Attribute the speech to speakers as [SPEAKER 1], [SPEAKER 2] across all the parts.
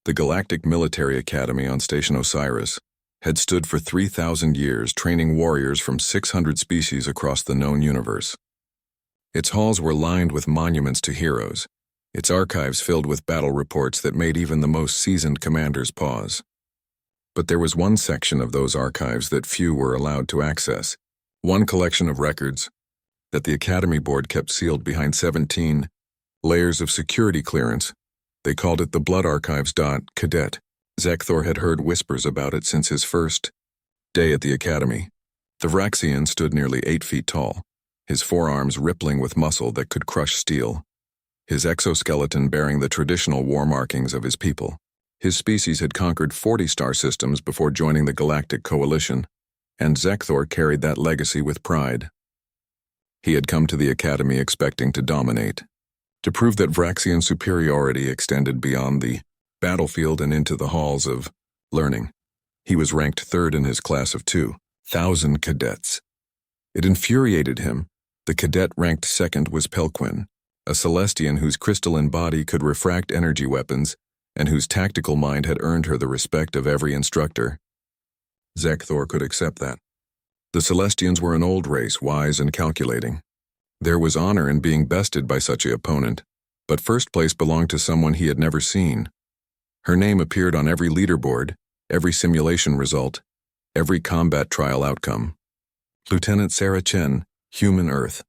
[SPEAKER 1] The Galactic Military Academy on Station Osiris had stood for 3,000 years, training warriors from 600 species across the known universe. Its halls were lined with monuments to heroes, its archives filled with battle reports that made even the most seasoned commanders pause. But there was one section of those archives that few were allowed to access, one collection of records that the Academy Board kept sealed behind 17 layers of security clearance. They called it the Blood Archives. Cadet Zekthor had heard whispers about it since his first day at the Academy. The Vraxian stood nearly 8 feet tall, his forearms rippling with muscle that could crush steel, his exoskeleton bearing the traditional war markings of his people. His species had conquered 40 star systems before joining the Galactic Coalition, and Zekthor carried that legacy with pride. He had come to the Academy expecting to dominate, to prove that Vraxian superiority extended beyond the battlefield and into the halls of learning. He was ranked third in his class of 2,000 cadets. It infuriated him. The cadet ranked second was Pelquin, a Celestian whose crystalline body could refract energy weapons and whose tactical mind had earned her the respect of every instructor. Zekthor could accept that. The Celestians were an old race, wise and calculating. There was honor in being bested by such an opponent, but first place belonged to someone he had never seen. Her name appeared on every leaderboard, every simulation result, every combat trial outcome. Lieutenant Sarah Chen, Human Earth.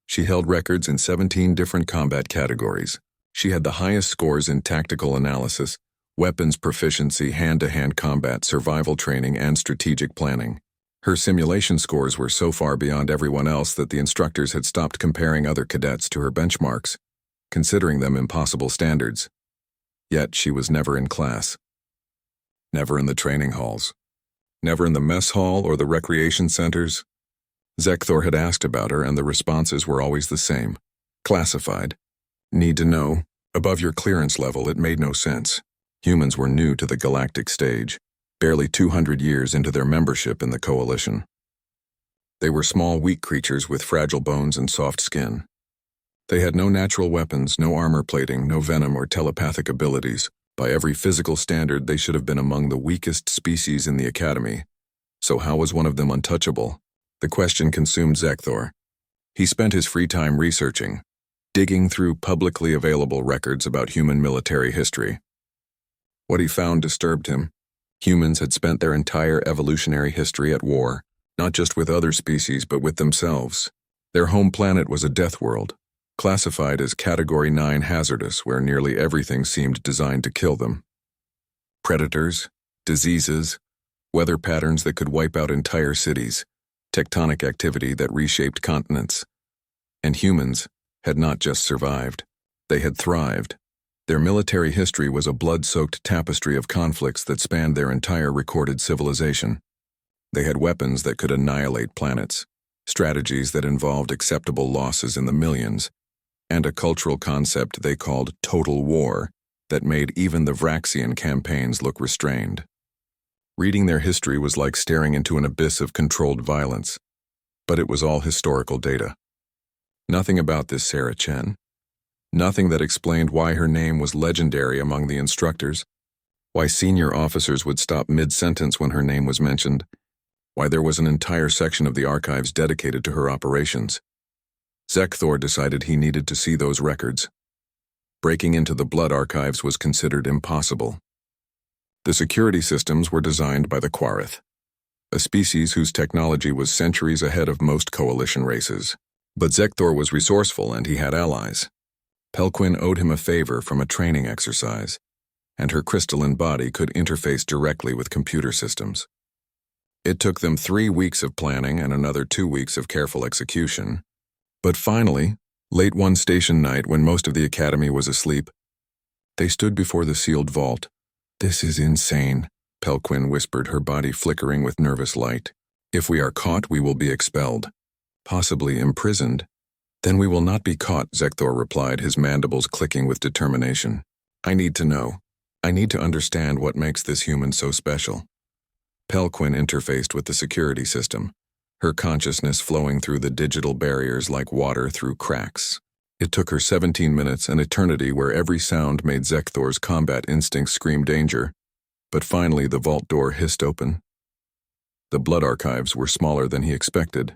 [SPEAKER 1] She held records in 17 different combat categories. She had the highest scores in tactical analysis, weapons proficiency, hand-to-hand combat, survival training, and strategic planning. Her simulation scores were so far beyond everyone else that the instructors had stopped comparing other cadets to her benchmarks, considering them impossible standards. Yet she was never in class. Never in the training halls. Never in the mess hall or the recreation centers. Zekthor had asked about her, and the responses were always the same. Classified. Need to know. Above your clearance level. It made no sense. Humans were new to the galactic stage, barely 200 years into their membership in the Coalition. They were small, weak creatures with fragile bones and soft skin. They had no natural weapons, no armor plating, no venom or telepathic abilities. By every physical standard, they should have been among the weakest species in the Academy. So how was one of them untouchable? The question consumed Zekthor. He spent his free time researching, digging through publicly available records about human military history. What he found disturbed him. Humans had spent their entire evolutionary history at war, not just with other species but with themselves. Their home planet was a death world, classified as Category 9 hazardous, where nearly everything seemed designed to kill them. Predators, diseases, weather patterns that could wipe out entire cities, tectonic activity that reshaped continents. And humans had not just survived, they had thrived. Their military history was a blood-soaked tapestry of conflicts that spanned their entire recorded civilization. They had weapons that could annihilate planets, strategies that involved acceptable losses in the millions, and a cultural concept they called total war that made even the Vraxian campaigns look restrained. Reading their history was like staring into an abyss of controlled violence, but it was all historical data. Nothing about this Sarah Chen. Nothing that explained why her name was legendary among the instructors, why senior officers would stop mid-sentence when her name was mentioned, why there was an entire section of the archives dedicated to her operations. Zekthor decided he needed to see those records. Breaking into the Blood Archives was considered impossible. The security systems were designed by the Quarith, a species whose technology was centuries ahead of most Coalition races. But Zekthor was resourceful and he had allies. Pelquin owed him a favor from a training exercise, and her crystalline body could interface directly with computer systems. It took them 3 weeks of planning and another 2 weeks of careful execution. But finally, late one station night when most of the Academy was asleep, they stood before the sealed vault. "This is insane," Pelquin whispered, her body flickering with nervous light. "If we are caught, we will be expelled. Possibly imprisoned. Then we will not be caught," Zekthor replied, his mandibles clicking with determination. "I need to know. I need to understand what makes this human so special." Pelquin interfaced with the security system, her consciousness flowing through the digital barriers like water through cracks. It took her 17 minutes, an eternity where every sound made Zekthor's combat instincts scream danger, but finally the vault door hissed open. The blood archives were smaller than he expected.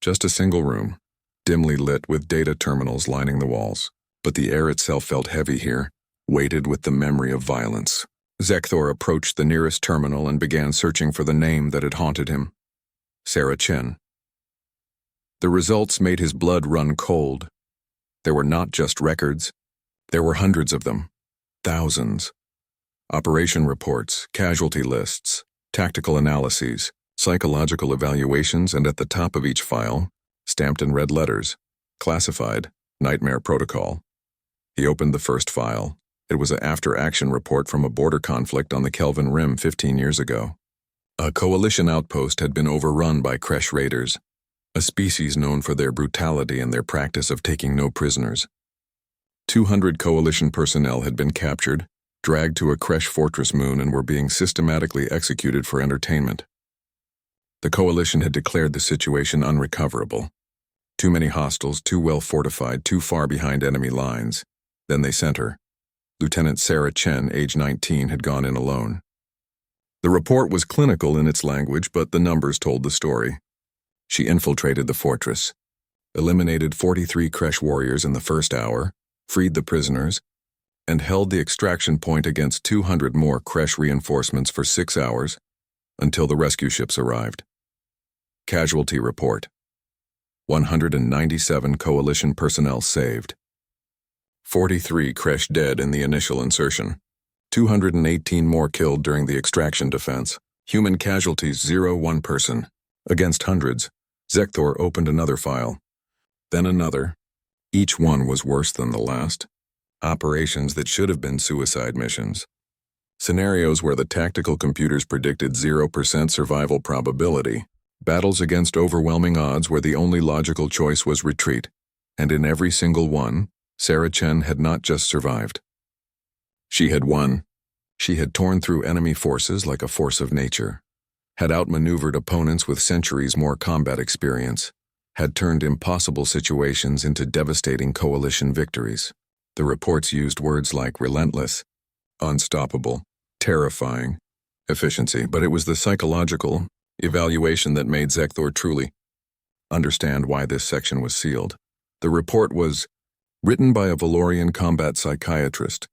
[SPEAKER 1] Just a single room, dimly lit with data terminals lining the walls, but the air itself felt heavy here, weighted with the memory of violence. Zekthor approached the nearest terminal and began searching for the name that had haunted him. Sarah Chen. The results made his blood run cold. There were not just records. There were hundreds of them. Thousands. Operation reports, casualty lists, tactical analyses, psychological evaluations, and at the top of each file, stamped in red letters, classified, Nightmare Protocol. He opened the first file. It was an after-action report from a border conflict on the Kelvin Rim 15 years ago. A coalition outpost had been overrun by Kresh raiders, a species known for their brutality and their practice of taking no prisoners. 200 coalition personnel had been captured, dragged to a Kresh fortress moon, and were being systematically executed for entertainment. The coalition had declared the situation unrecoverable. Too many hostiles, too well fortified, too far behind enemy lines. Then they sent her. Lieutenant Sarah Chen, age 19, had gone in alone. The report was clinical in its language, but the numbers told the story. She infiltrated the fortress, eliminated 43 Kresh warriors in the first hour, freed the prisoners, and held the extraction point against 200 more Kresh reinforcements for 6 hours until the rescue ships arrived. Casualty report: 197 coalition personnel saved. 43 Kresh dead in the initial insertion. 218 more killed during the extraction defense. Human casualties 1 person. Against hundreds, Zekthor opened another file. Then another. Each one was worse than the last. Operations that should have been suicide missions. Scenarios where the tactical computers predicted 0% survival probability. Battles against overwhelming odds where the only logical choice was retreat. And in every single one, Sarah Chen had not just survived. She had won. She had torn through enemy forces like a force of nature, had outmaneuvered opponents with centuries more combat experience, had turned impossible situations into devastating coalition victories. The reports used words like relentless, unstoppable, terrifying, efficiency, but it was the psychological evaluation that made Zekthor truly understand why this section was sealed. The report was written by a Valorian combat psychiatrist,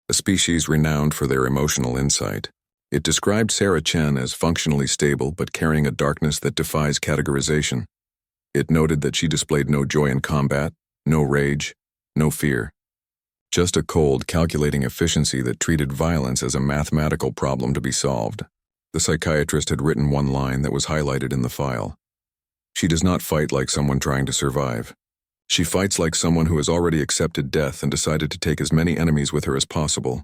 [SPEAKER 1] a species renowned for their emotional insight. It described Sarah Chen as functionally stable but carrying a darkness that defies categorization. It noted that she displayed no joy in combat, no rage, no fear. Just a cold, calculating efficiency that treated violence as a mathematical problem to be solved. The psychiatrist had written one line that was highlighted in the file. She does not fight like someone trying to survive. She fights like someone who has already accepted death and decided to take as many enemies with her as possible.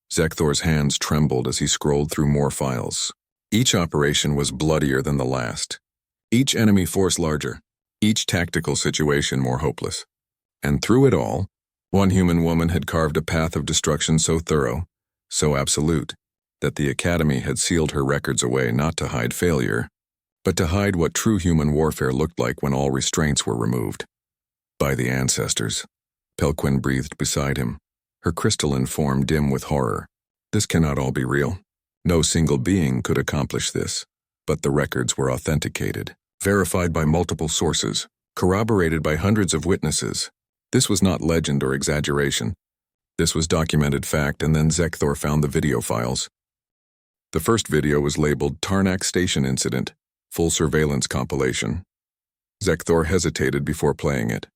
[SPEAKER 1] Zekthor's hands trembled as he scrolled through more files. Each operation was bloodier than the last. Each enemy force larger. Each tactical situation more hopeless. And through it all, one human woman had carved a path of destruction so thorough, so absolute, that the Academy had sealed her records away not to hide failure, but to hide what true human warfare looked like when all restraints were removed. By the ancestors. Pelquin breathed beside him, her crystalline form dim with horror. This cannot all be real. No single being could accomplish this, but the records were authenticated, verified by multiple sources, corroborated by hundreds of witnesses. This was not legend or exaggeration. This was documented fact, and then Zekthor found the video files. The first video was labeled Tarnak Station Incident, Full Surveillance Compilation. Zekthor hesitated before playing it.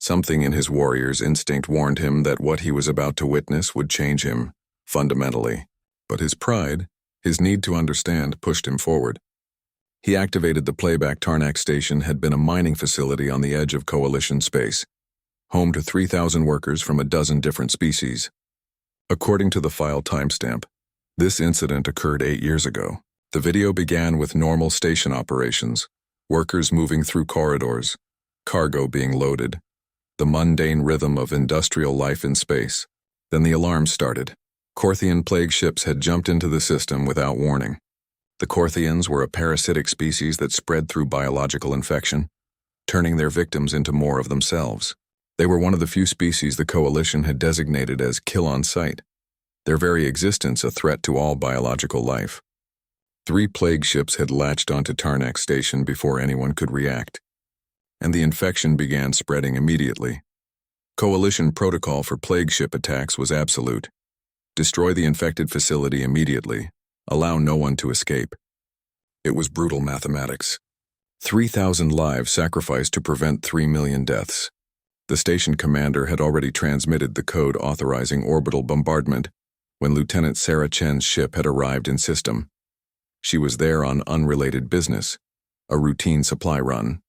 [SPEAKER 1] Something in his warrior's instinct warned him that what he was about to witness would change him, fundamentally. But his pride, his need to understand, pushed him forward. He activated the playback. Tarnak Station had been a mining facility on the edge of Coalition space, home to 3,000 workers from a dozen different species. According to the file timestamp, this incident occurred 8 years ago. The video began with normal station operations, workers moving through corridors, cargo being loaded, the mundane rhythm of industrial life in space. Then the alarm started. Korthian plague ships had jumped into the system without warning. The Korthians were a parasitic species that spread through biological infection, turning their victims into more of themselves. They were one of the few species the Coalition had designated as kill on sight, their very existence a threat to all biological life. 3 plague ships had latched onto Tarnak Station before anyone could react, and the infection began spreading immediately. Coalition protocol for plague ship attacks was absolute. Destroy the infected facility immediately. Allow no one to escape. It was brutal mathematics. 3,000 lives sacrificed to prevent 3 million deaths. The station commander had already transmitted the code authorizing orbital bombardment when Lieutenant Sarah Chen's ship had arrived in system. She was there on unrelated business, a routine supply run.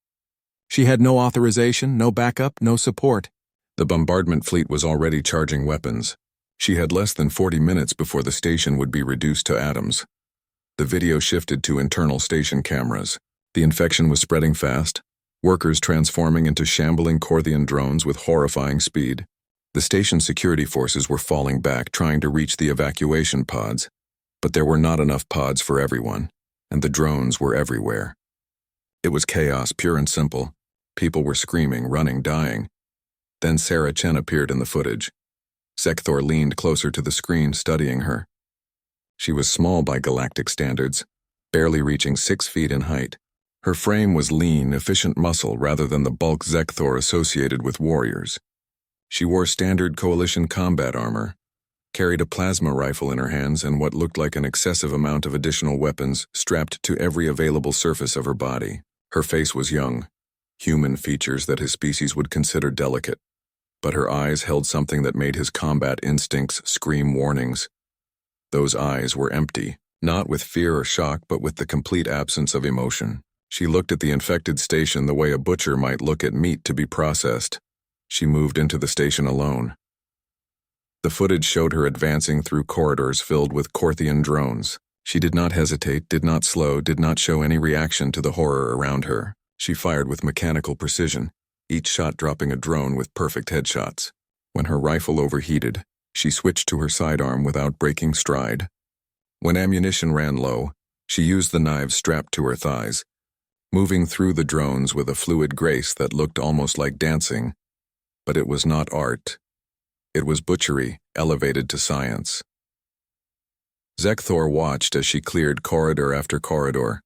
[SPEAKER 1] She had no authorization, no backup, no support. The bombardment fleet was already charging weapons. She had less than 40 minutes before the station would be reduced to atoms. The video shifted to internal station cameras. The infection was spreading fast, workers transforming into shambling Corthian drones with horrifying speed. The station security forces were falling back, trying to reach the evacuation pods, but there were not enough pods for everyone, and the drones were everywhere. It was chaos, pure and simple. People were screaming, running, dying. Then Sarah Chen appeared in the footage. Zekthor leaned closer to the screen, studying her. She was small by galactic standards, barely reaching 6 feet in height. Her frame was lean, efficient muscle rather than the bulk Zekthor associated with warriors. She wore standard Coalition combat armor, carried a plasma rifle in her hands and what looked like an excessive amount of additional weapons strapped to every available surface of her body. Her face was young, human features that his species would consider delicate, but her eyes held something that made his combat instincts scream warnings. Those eyes were empty, not with fear or shock, but with the complete absence of emotion. She looked at the infected station the way a butcher might look at meat to be processed. She moved into the station alone. The footage showed her advancing through corridors filled with Corthian drones. She did not hesitate, did not slow, did not show any reaction to the horror around her. She fired with mechanical precision, each shot dropping a drone with perfect headshots. When her rifle overheated, she switched to her sidearm without breaking stride. When ammunition ran low, she used the knives strapped to her thighs, moving through the drones with a fluid grace that looked almost like dancing. But it was not art. It was butchery, elevated to science. Zekthor watched as she cleared corridor after corridor,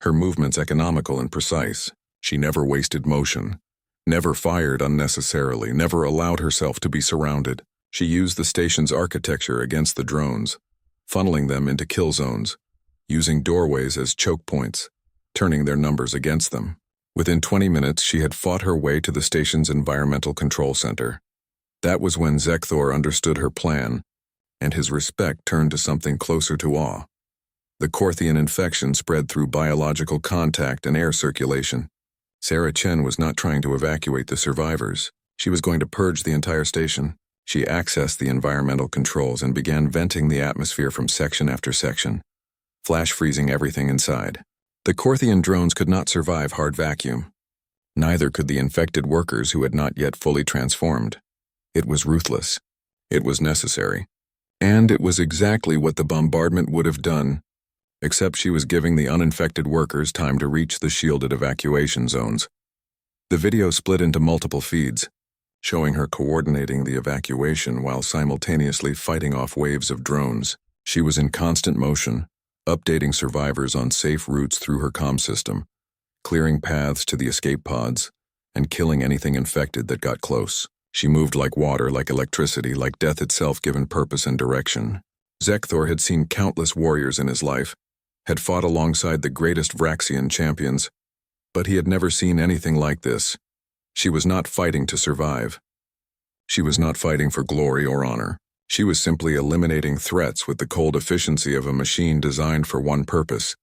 [SPEAKER 1] her movements economical and precise. She never wasted motion, never fired unnecessarily, never allowed herself to be surrounded. She used the station's architecture against the drones, funneling them into kill zones, using doorways as choke points, turning their numbers against them. Within 20 minutes, she had fought her way to the station's environmental control center. That was when Zekthor understood her plan, and his respect turned to something closer to awe. The Corthian infection spread through biological contact and air circulation. Sarah Chen was not trying to evacuate the survivors. She was going to purge the entire station. She accessed the environmental controls and began venting the atmosphere from section after section, flash freezing everything inside. The Corthian drones could not survive hard vacuum. Neither could the infected workers who had not yet fully transformed. It was ruthless. It was necessary. And it was exactly what the bombardment would have done, except she was giving the uninfected workers time to reach the shielded evacuation zones. The video split into multiple feeds, showing her coordinating the evacuation while simultaneously fighting off waves of drones. She was in constant motion, updating survivors on safe routes through her comm system, clearing paths to the escape pods, and killing anything infected that got close. She moved like water, like electricity, like death itself given purpose and direction. Zekthor had seen countless warriors in his life, had fought alongside the greatest Vraxian champions, but he had never seen anything like this. She was not fighting to survive. She was not fighting for glory or honor. She was simply eliminating threats with the cold efficiency of a machine designed for one purpose.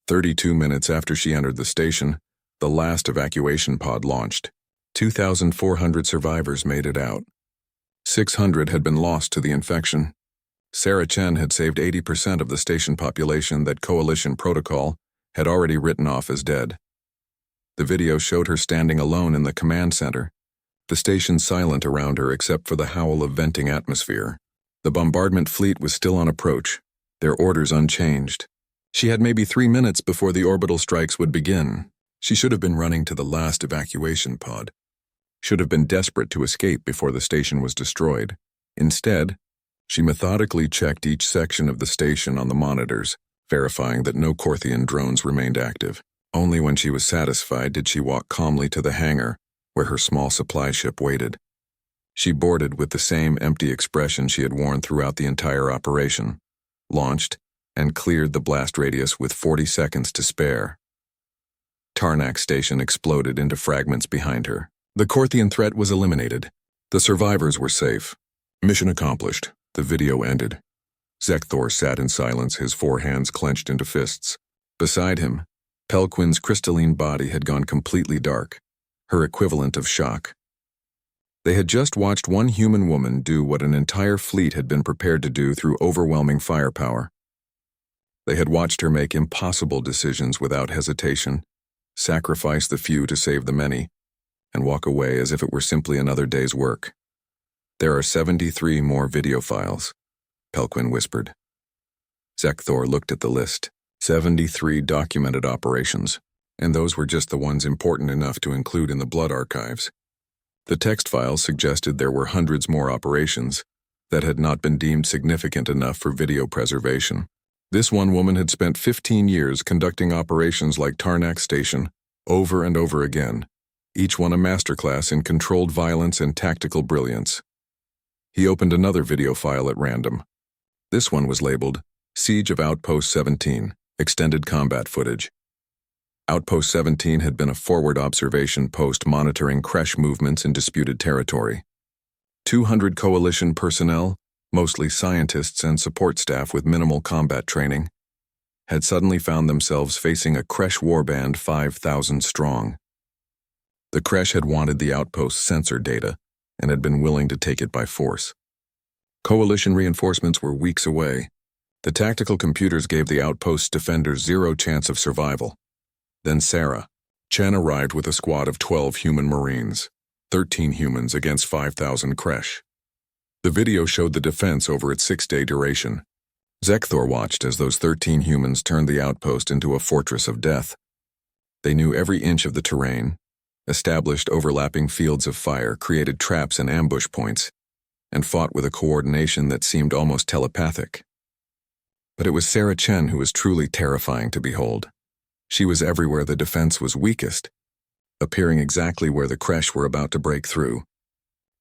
[SPEAKER 1] 32 minutes after she entered the station, the last evacuation pod launched. 2,400 survivors made it out. 600 had been lost to the infection. Sarah Chen had saved 80% of the station population that Coalition protocol had already written off as dead. The video showed her standing alone in the command center, the station silent around her except for the howl of venting atmosphere. The bombardment fleet was still on approach, their orders unchanged. She had maybe 3 minutes before the orbital strikes would begin. She should have been running to the last evacuation pod. should have been desperate to escape before the station was destroyed. Instead, she methodically checked each section of the station on the monitors, verifying that no Korthian drones remained active. Only when she was satisfied did she walk calmly to the hangar, where her small supply ship waited. She boarded with the same empty expression she had worn throughout the entire operation, launched, and cleared the blast radius with 40 seconds to spare. Tarnak Station exploded into fragments behind her. The Korthian threat was eliminated. The survivors were safe. Mission accomplished. The video ended. Zekthor sat in silence, his four hands clenched into fists. Beside him, Pelquin's crystalline body had gone completely dark, her equivalent of shock. They had just watched one human woman do what an entire fleet had been prepared to do through overwhelming firepower. They had watched her make impossible decisions without hesitation, sacrifice the few to save the many, and walk away as if it were simply another day's work. There are 73 more video files, Pelquin whispered. Zekthor looked at the list. 73 documented operations, and those were just the ones important enough to include in the blood archives. The text files suggested there were hundreds more operations that had not been deemed significant enough for video preservation. This one woman had spent 15 years conducting operations like Tarnak Station over and over again, each one a masterclass in controlled violence and tactical brilliance. He opened another video file at random. This one was labeled Siege of Outpost 17, Extended Combat Footage. Outpost 17 had been a forward observation post monitoring Kresh movements in disputed territory. 200 coalition personnel, mostly scientists and support staff with minimal combat training, had suddenly found themselves facing a Kresh warband 5,000 strong. The Kresh had wanted the outpost's sensor data and had been willing to take it by force. Coalition reinforcements were weeks away. The tactical computers gave the outpost's defenders zero chance of survival. Then Sarah Chen arrived with a squad of 12 human Marines, 13 humans against 5,000 Kresh. The video showed the defense over its 6-day duration. Zekthor watched as those 13 humans turned the outpost into a fortress of death. They knew every inch of the terrain, established overlapping fields of fire, created traps and ambush points, and fought with a coordination that seemed almost telepathic. But it was Sarah Chen who was truly terrifying to behold. She was everywhere the defense was weakest, appearing exactly where the Kresh were about to break through,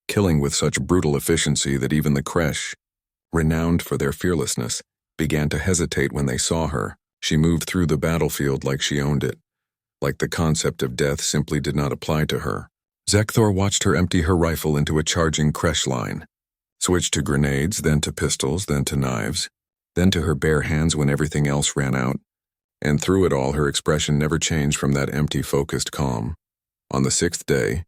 [SPEAKER 1] killing with such brutal efficiency that even the Kresh, renowned for their fearlessness, began to hesitate when they saw her. She moved through the battlefield like she owned it, like the concept of death simply did not apply to her. Zekthor watched her empty her rifle into a charging Kresh line, switched to grenades, then to pistols, then to knives, then to her bare hands when everything else ran out, and through it all her expression never changed from that empty, focused calm. On the 6th day,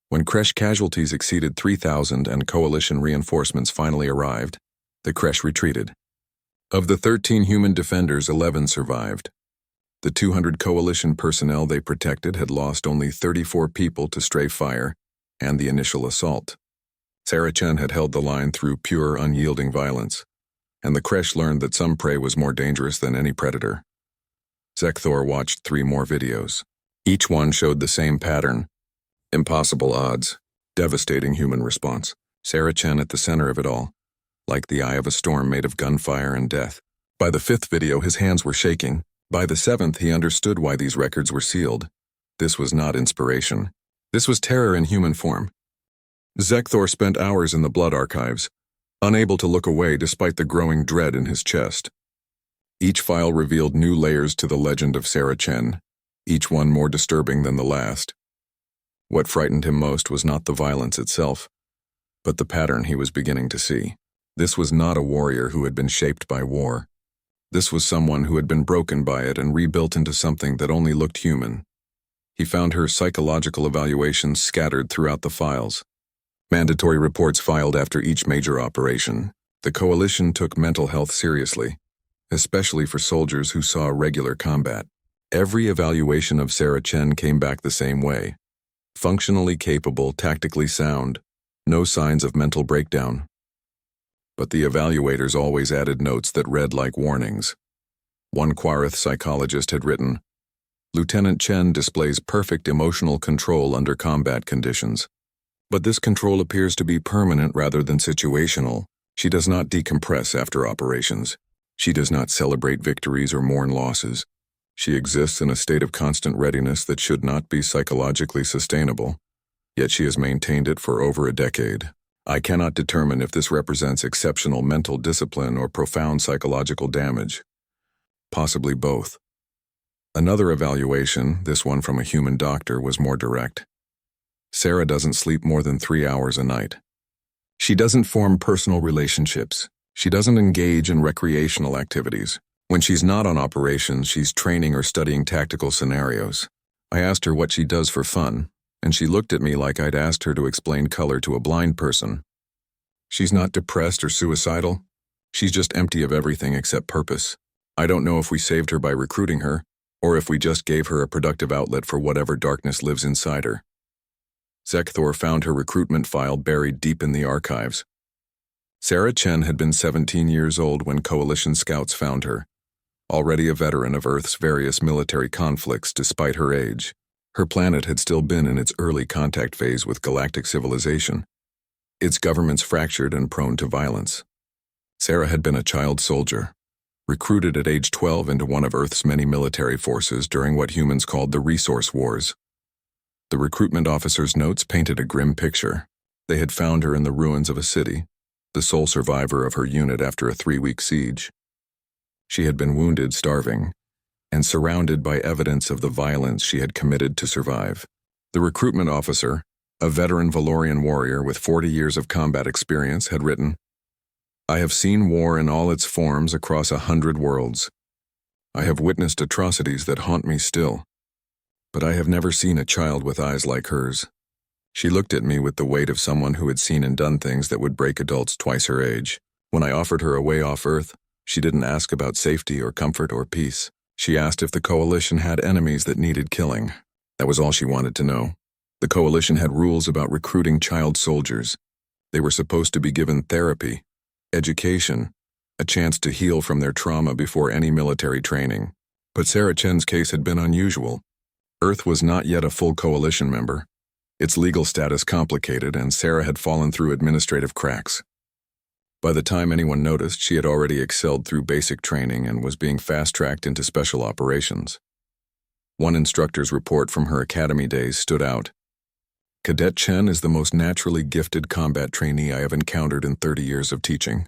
[SPEAKER 1] when Kresh casualties exceeded 3,000 and coalition reinforcements finally arrived, the Kresh retreated. Of the 13 human defenders, 11 survived. The 200 coalition personnel they protected had lost only 34 people to stray fire and the initial assault. Sarah Chen had held the line through pure, unyielding violence, and the Kresh learned that some prey was more dangerous than any predator. Zekthor watched 3 more videos. Each one showed the same pattern. Impossible odds, devastating human response. Sarah Chen at the center of it all, like the eye of a storm made of gunfire and death. By the 5th video, his hands were shaking. By the 7th, he understood why these records were sealed. This was not inspiration. This was terror in human form. Zekthor spent hours in the blood archives, unable to look away despite the growing dread in his chest. Each file revealed new layers to the legend of Sarah Chen, each one more disturbing than the last. What frightened him most was not the violence itself, but the pattern he was beginning to see. This was not a warrior who had been shaped by war. This was someone who had been broken by it and rebuilt into something that only looked human. He found her psychological evaluations scattered throughout the files. Mandatory reports filed after each major operation. The coalition took mental health seriously, especially for soldiers who saw regular combat. Every evaluation of Sarah Chen came back the same way. Functionally capable, tactically sound, no signs of mental breakdown. But the evaluators always added notes that read like warnings. One Quarith psychologist had written, "Lieutenant Chen displays perfect emotional control under combat conditions. But this control appears to be permanent rather than situational. She does not decompress after operations. She does not celebrate victories or mourn losses. She exists in a state of constant readiness that should not be psychologically sustainable, yet she has maintained it for over a decade. I cannot determine if this represents exceptional mental discipline or profound psychological damage. Possibly both. Another evaluation, this one from a human doctor, was more direct. Sarah doesn't sleep more than 3 hours a night. She doesn't form personal relationships. She doesn't engage in recreational activities. When she's not on operations, she's training or studying tactical scenarios. I asked her what she does for fun, and she looked at me like I'd asked her to explain color to a blind person. She's not depressed or suicidal. She's just empty of everything except purpose. I don't know if we saved her by recruiting her, or if we just gave her a productive outlet for whatever darkness lives inside her. Zekthor found her recruitment file buried deep in the archives. Sarah Chen had been 17 years old when Coalition scouts found her, already a veteran of Earth's various military conflicts despite her age. Her planet had still been in its early contact phase with galactic civilization, its governments fractured and prone to violence. Sarah had been a child soldier, recruited at age 12 into one of Earth's many military forces during what humans called the Resource Wars. The recruitment officer's notes painted a grim picture. They had found her in the ruins of a city, the sole survivor of her unit after a 3-week siege. She had been wounded, starving, and surrounded by evidence of the violence she had committed to survive. The recruitment officer, a veteran Valorian warrior with 40 years of combat experience, had written, "I have seen war in all its forms across 100 worlds. I have witnessed atrocities that haunt me still. But I have never seen a child with eyes like hers." She looked at me with the weight of someone who had seen and done things that would break adults twice her age. When I offered her a way off Earth, she didn't ask about safety or comfort or peace. She asked if the Coalition had enemies that needed killing. That was all she wanted to know. The Coalition had rules about recruiting child soldiers. They were supposed to be given therapy, education, a chance to heal from their trauma before any military training. But Sarah Chen's case had been unusual. Earth was not yet a full Coalition member, its legal status complicated, and Sarah had fallen through administrative cracks. By the time anyone noticed, she had already excelled through basic training and was being fast-tracked into special operations. One instructor's report from her academy days stood out. "Cadet Chen is the most naturally gifted combat trainee I have encountered in 30 years of teaching.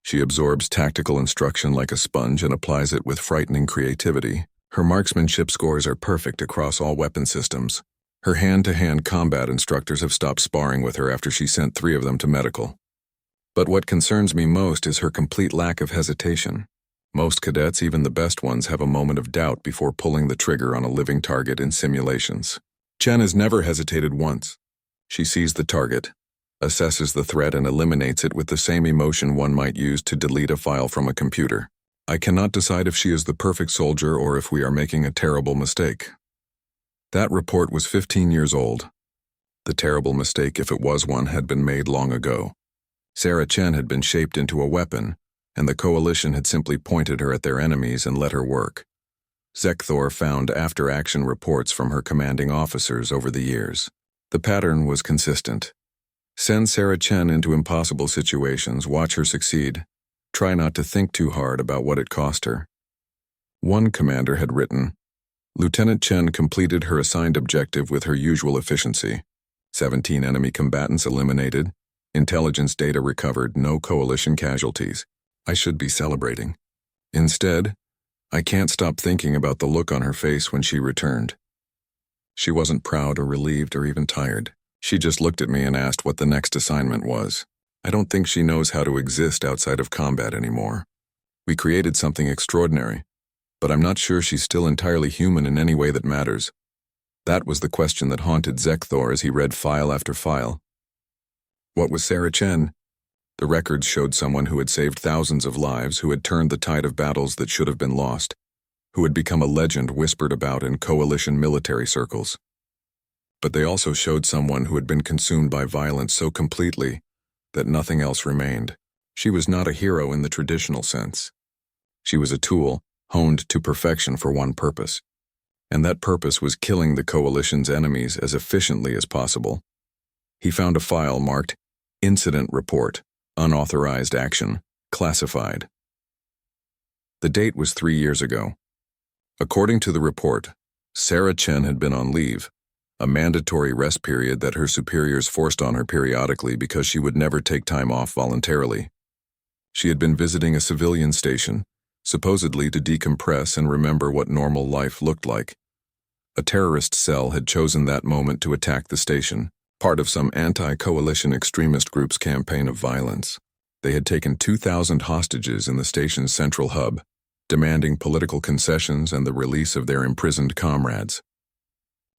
[SPEAKER 1] She absorbs tactical instruction like a sponge and applies it with frightening creativity. Her marksmanship scores are perfect across all weapon systems. Her hand-to-hand combat instructors have stopped sparring with her after she sent 3 of them to medical. But what concerns me most is her complete lack of hesitation. Most cadets, even the best ones, have a moment of doubt before pulling the trigger on a living target in simulations. Chen has never hesitated once. She sees the target, assesses the threat, and eliminates it with the same emotion one might use to delete a file from a computer. I cannot decide if she is the perfect soldier or if we are making a terrible mistake." That report was 15 years old. The terrible mistake, if it was one, had been made long ago. Sarah Chen had been shaped into a weapon, and the Coalition had simply pointed her at their enemies and let her work. Zekthor found after-action reports from her commanding officers over the years. The pattern was consistent. Send Sarah Chen into impossible situations, watch her succeed. Try not to think too hard about what it cost her. One commander had written, "Lieutenant Chen completed her assigned objective with her usual efficiency. 17 enemy combatants eliminated, intelligence data recovered, no Coalition casualties. I should be celebrating. Instead, I can't stop thinking about the look on her face when she returned. She wasn't proud or relieved or even tired. She just looked at me and asked what the next assignment was. I don't think she knows how to exist outside of combat anymore. We created something extraordinary, but I'm not sure she's still entirely human in any way that matters." That was the question that haunted Zekthor as he read file after file. What was Sarah Chen? The records showed someone who had saved thousands of lives, who had turned the tide of battles that should have been lost, who had become a legend whispered about in Coalition military circles. But they also showed someone who had been consumed by violence so completely that nothing else remained. She was not a hero in the traditional sense. She was a tool, honed to perfection for one purpose. And that purpose was killing the Coalition's enemies as efficiently as possible. He found a file marked Incident Report, Unauthorized Action, Classified. The date was 3 years ago. According to the report, Sarah Chen had been on leave, a mandatory rest period that her superiors forced on her periodically because she would never take time off voluntarily. She had been visiting a civilian station, supposedly to decompress and remember what normal life looked like. A terrorist cell had chosen that moment to attack the station, part of some anti-coalition extremist group's campaign of violence. They had taken 2,000 hostages in the station's central hub, demanding political concessions and the release of their imprisoned comrades.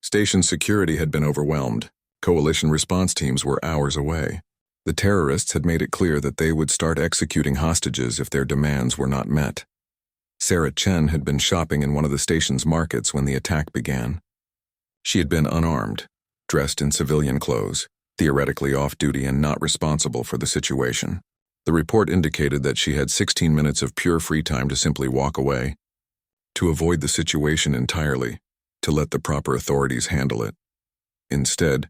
[SPEAKER 1] Station security had been overwhelmed. Coalition response teams were hours away. The terrorists had made it clear that they would start executing hostages if their demands were not met. Sarah Chen had been shopping in one of the station's markets when the attack began. She had been unarmed, dressed in civilian clothes, theoretically off-duty and not responsible for the situation. The report indicated that she had 16 minutes of pure free time to simply walk away, to avoid the situation entirely, to let the proper authorities handle it. Instead,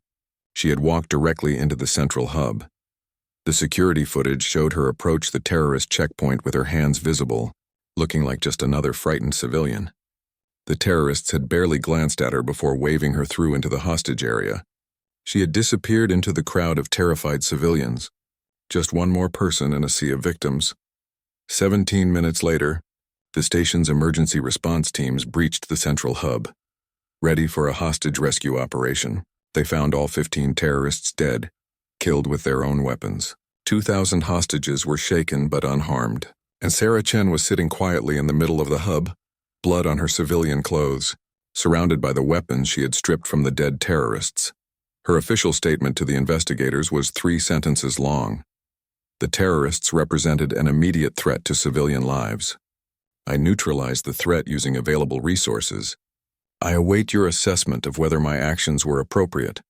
[SPEAKER 1] she had walked directly into the central hub. The security footage showed her approach the terrorist checkpoint with her hands visible, looking like just another frightened civilian. The terrorists had barely glanced at her before waving her through into the hostage area. She had disappeared into the crowd of terrified civilians, just one more person in a sea of victims. 17 minutes later, the station's emergency response teams breached the central hub. Ready for a hostage rescue operation, they found all 15 terrorists dead, killed with their own weapons. 2,000 hostages were shaken but unharmed, and Sarah Chen was sitting quietly in the middle of the hub, blood on her civilian clothes, surrounded by the weapons she had stripped from the dead terrorists. Her official statement to the investigators was 3 sentences long. The terrorists represented an immediate threat to civilian lives. I neutralized the threat using available resources. I await your assessment of whether my actions were appropriate.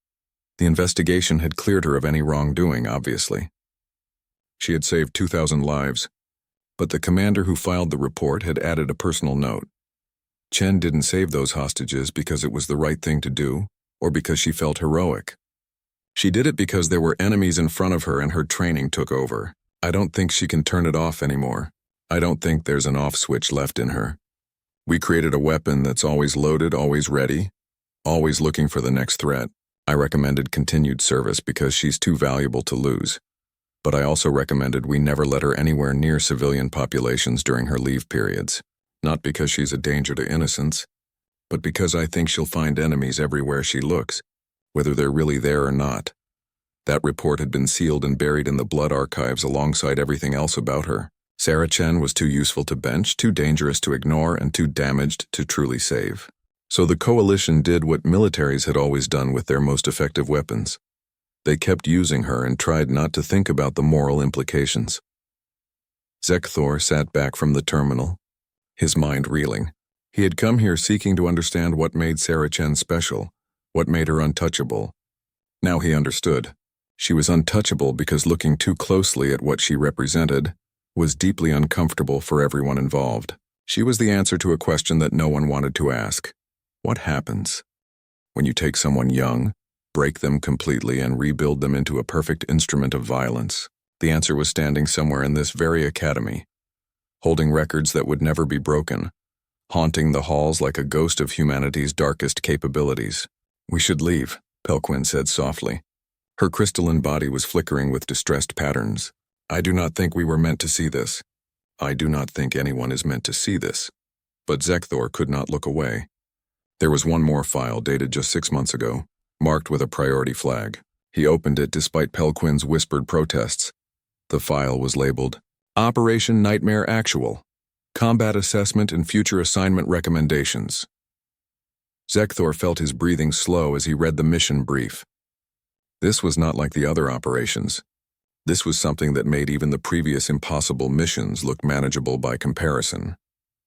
[SPEAKER 1] The investigation had cleared her of any wrongdoing, obviously. She had saved 2,000 lives, but the commander who filed the report had added a personal note. Chen didn't save those hostages because it was the right thing to do, or because she felt heroic. She did it because there were enemies in front of her and her training took over. I don't think she can turn it off anymore. I don't think there's an off switch left in her. We created a weapon that's always loaded, always ready, always looking for the next threat. I recommended continued service because she's too valuable to lose. But I also recommended we never let her anywhere near civilian populations during her leave periods. Not because she's a danger to innocents, but because I think she'll find enemies everywhere she looks, whether they're really there or not. That report had been sealed and buried in the blood archives alongside everything else about her. Sarah Chen was too useful to bench, too dangerous to ignore, and too damaged to truly save. So the coalition did what militaries had always done with their most effective weapons. They kept using her and tried not to think about the moral implications. Zekthor sat back from the terminal, his mind reeling. He had come here seeking to understand what made Sarah Chen special, what made her untouchable. Now he understood. She was untouchable because looking too closely at what she represented was deeply uncomfortable for everyone involved. She was the answer to a question that no one wanted to ask. What happens when you take someone young, break them completely, and rebuild them into a perfect instrument of violence? The answer was standing somewhere in this very academy, holding records that would never be broken, haunting the halls like a ghost of humanity's darkest capabilities. We should leave, Pelquin said softly. Her crystalline body was flickering with distressed patterns. I do not think we were meant to see this. I do not think anyone is meant to see this. But Zekthor could not look away. There was one more file dated just 6 months ago, marked with a priority flag. He opened it despite Pelquin's whispered protests. The file was labeled, Operation Nightmare Actual, Combat Assessment and Future Assignment Recommendations. Zekthor felt his breathing slow as he read the mission brief. This was not like the other operations. This was something that made even the previous impossible missions look manageable by comparison.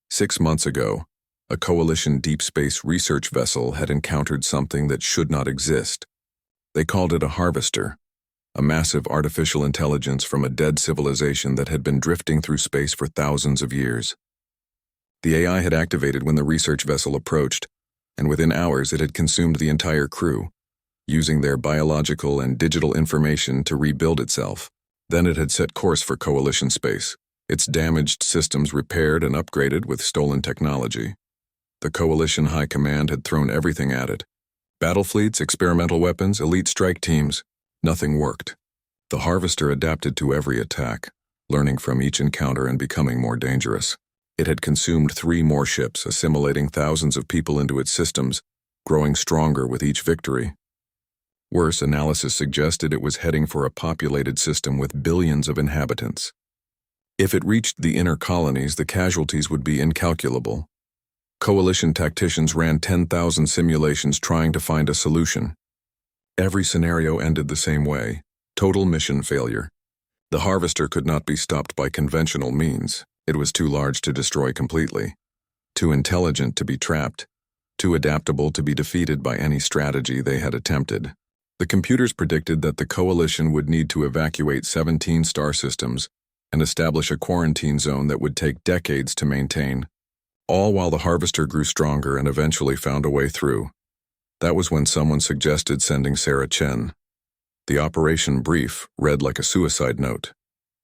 [SPEAKER 1] 6 months ago, a coalition deep space research vessel had encountered something that should not exist. They called it a harvester, a massive artificial intelligence from a dead civilization that had been drifting through space for thousands of years. The AI had activated when the research vessel approached, and within hours it had consumed the entire crew. using their biological and digital information to rebuild itself. Then it had set course for Coalition space, its damaged systems repaired and upgraded with stolen technology. The Coalition High Command had thrown everything at it. Battle fleets, experimental weapons, elite strike teams. Nothing worked. The Harvester adapted to every attack, learning from each encounter and becoming more dangerous. It had consumed 3 more ships, assimilating thousands of people into its systems, growing stronger with each victory. Worse, analysis suggested it was heading for a populated system with billions of inhabitants. If it reached the inner colonies, the casualties would be incalculable. Coalition tacticians ran 10,000 simulations trying to find a solution. Every scenario ended the same way: total mission failure. The Harvester could not be stopped by conventional means. It was too large to destroy completely, too intelligent to be trapped, too adaptable to be defeated by any strategy they had attempted. The computers predicted that the Coalition would need to evacuate 17 star systems and establish a quarantine zone that would take decades to maintain, all while the Harvester grew stronger and eventually found a way through. That was when someone suggested sending Sarah Chen. The operation brief read like a suicide note.